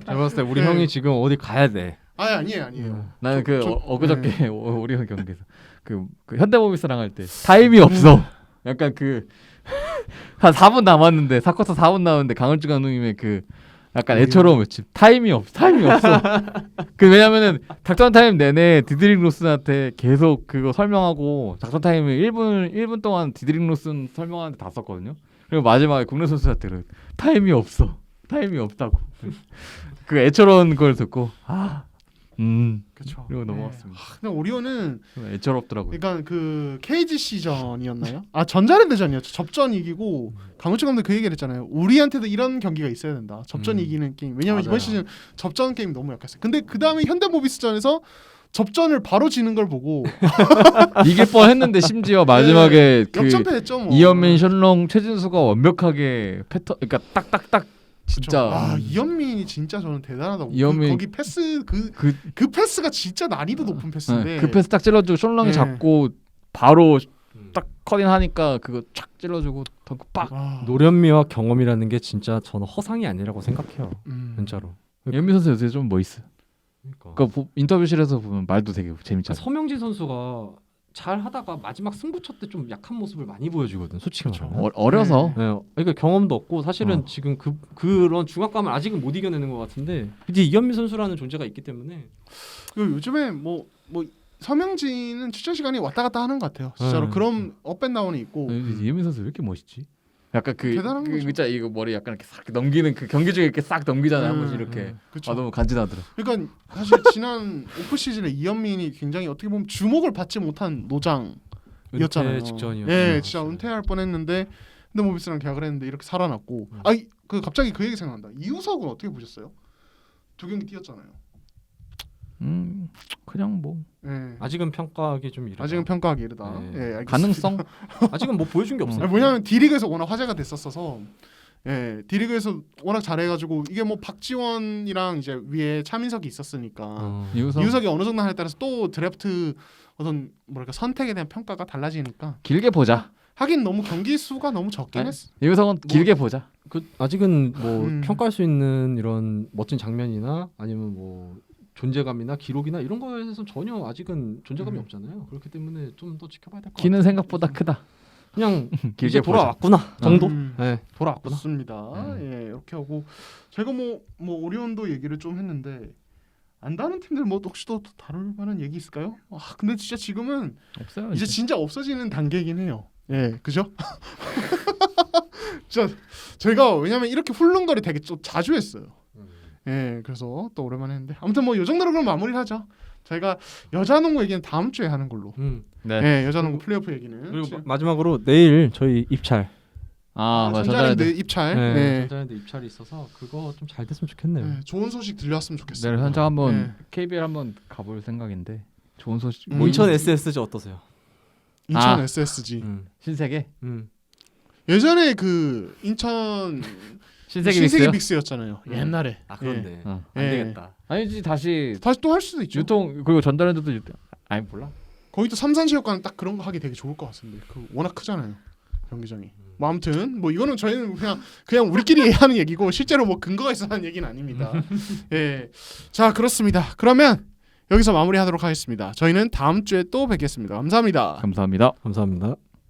제가 봤을 때 우리 네. 형이 지금 어디 가야 돼. 아니에요. 나는 저- 엊그저께 오리온 경기에서 그 현대모비스랑 할 때 타임이 없어. 약간 한 4분 남았는데 4쿼터 4분 남았는데 강을주 감독님의 그 약간 애처로운 외침 타임이 없어. 왜냐면은 작전 타임 내내 디드릭 로슨한테 계속 그거 설명하고 작전 타임을 1분 동안 디드릭 로슨 설명하는데 다 썼거든요. 그리고 마지막에 국내 선수한테는 타임이 없다고 그 애처로운 걸 듣고 그렇죠. 그리고 넘어갔습니다. 근데 오리온은 애처롭더라고요. 그러니까 그 KGC전이었나요? 아 전자랜드전이었죠. 접전 이기고 강우철 감독 그 얘기를 했잖아요. 우리한테도 이런 경기가 있어야 된다. 접전 이기는 게임. 왜냐면 이번 맞아요. 시즌 접전 게임 너무 약했어요. 근데 그 다음에 현대모비스전에서 접전을 바로 지는 걸 보고 이길 뻔했는데 심지어 마지막에 그 역전패했죠. 뭐. 이현민, 션롱, 최진수가 완벽하게 패턴, 그러니까 딱딱딱 진짜. 아 이현민이 진짜 저는 대단하다고. 이현민- 거기 패스 그 패스가 진짜 난이도 높은 패스인데. 그 패스 딱 찔러주고 션롱이 네. 잡고 바로 딱 커팅하니까 그거 착 찔러주고 덩크 빡. 와. 노련미와 경험이라는 게 진짜 저는 허상이 아니라고 생각해요. 진짜로. 이현민 선수 요새 좀 멋있어. 그러니까. 그 인터뷰실에서 보면 말도 되게 재밌잖아. 서명진 선수가 잘 하다가 마지막 승부처 때 좀 약한 모습을 많이 보여주거든. 솔직히 말하면. 어려서. 네, 그러니까 경험도 없고 사실은 지금 그런 중압감을 아직은 못 이겨내는 것 같은데 이제 이현민 선수라는 존재가 있기 때문에 그리고 요즘에 뭐 서명진은 출전 시간이 왔다 갔다 하는 것 같아요. 진짜로 그런 업앤다운이 있고. 이현민 선수 왜 이렇게 멋있지? 약간 그 대단한 거죠. 진짜 이거 머리 약간 이렇게 싹 넘기는 그 경기 중에 이렇게 싹 넘기잖아요 한 번씩 이렇게. 그쵸. 아 너무 간지나더라. 그러니까 사실 지난 오프 시즌에 이현민이 굉장히 어떻게 보면 주목을 받지 못한 노장이었잖아요. 은퇴 직전이었죠. 예, 진짜 은퇴할 뻔했는데 현대모비스랑 계약을 했는데 이렇게 살아났고. 그 갑자기 그 얘기 생각난다. 이우석은 어떻게 보셨어요? 두 경기 뛰었잖아요. 그냥 뭐 예. 아직은 평가하기 좀 이르다. 아직은 평가하기 이르다. 네. 예, 알겠습니다. 가능성? 아직은 뭐 보여준 게 없어요. 아니, 뭐냐면 D리그에서 워낙 화제가 됐었어서 예, D리그에서 워낙 잘해가지고 이게 뭐 박지원이랑 이제 위에 차민석이 있었으니까 이우석이 어느 정도 하냐에 따라서 또 드래프트 어떤 뭐랄까 선택에 대한 평가가 달라지니까 길게 보자. 하긴 너무 경기 수가 너무 적긴 아니, 했어. 이우석은 길게 보자. 그 아직은 뭐 음. 평가할 수 있는 이런 멋진 장면이나 아니면 뭐 존재감이나 기록이나 이런 거에 대해서 전혀 아직은 존재감이 없잖아요. 그렇기 때문에 좀 더 지켜봐야 될 것 같아요. 키는 생각보다 크다. 그냥 길게 이제 보자. 돌아왔구나 정도. 음. 네, 돌아왔구나. 좋습니다. 예, 이렇게 하고 제가 뭐 오리온도 얘기를 좀 했는데 안다는 팀들 뭐 혹시 또 다룰 만한 얘기 있을까요? 아 근데 진짜 지금은 없어요. 이제 진짜 없어지는 단계이긴 해요. 예, 그죠? 진짜 제가 왜냐면 이렇게 훌륭거리 되게 좀 자주 했어요. 예, 그래서 또 오랜만에 했는데 아무튼 뭐 요 정도로 그럼 마무리를 하죠. 저희가 여자농구 얘기는 다음 주에 하는 걸로. 네. 예, 여자농구 플레이오프 얘기는. 그리고 마지막으로 내일 저희 입찰. 아 맞아. 전자랜드 입찰. 네, 예. 전자랜드 입찰이 있어서 그거 좀 잘 됐으면 좋겠네요. 예, 좋은 소식 들려왔으면 좋겠어요. 내일 현장 한번 네. KBL 한번 가볼 생각인데 좋은 소식. 음. 뭐 인천 SSG 어떠세요? 인천 아. SSG. 신세계? 예전에 그 인천 신세계 신세계 믹스요? 빅스였잖아요. 옛날에. 아 그런데 어. 안 예. 되겠다. 아니지 다시 다시 또 할 수도 있죠. 유통 그리고 전자랜드도 아니 몰라. 거기 또 삼산체육관은 딱 그런 거 하기 되게 좋을 것 같은데. 그 워낙 크잖아요. 경기장이. 뭐 아무튼 뭐 이거는 저희는 그냥 우리끼리 하는 얘기고 실제로 뭐 근거가 있어 하는 얘기는 아닙니다. 예. 자, 그렇습니다. 그러면 여기서 마무리하도록 하겠습니다. 저희는 다음 주에 또 뵙겠습니다. 감사합니다. 감사합니다. 감사합니다.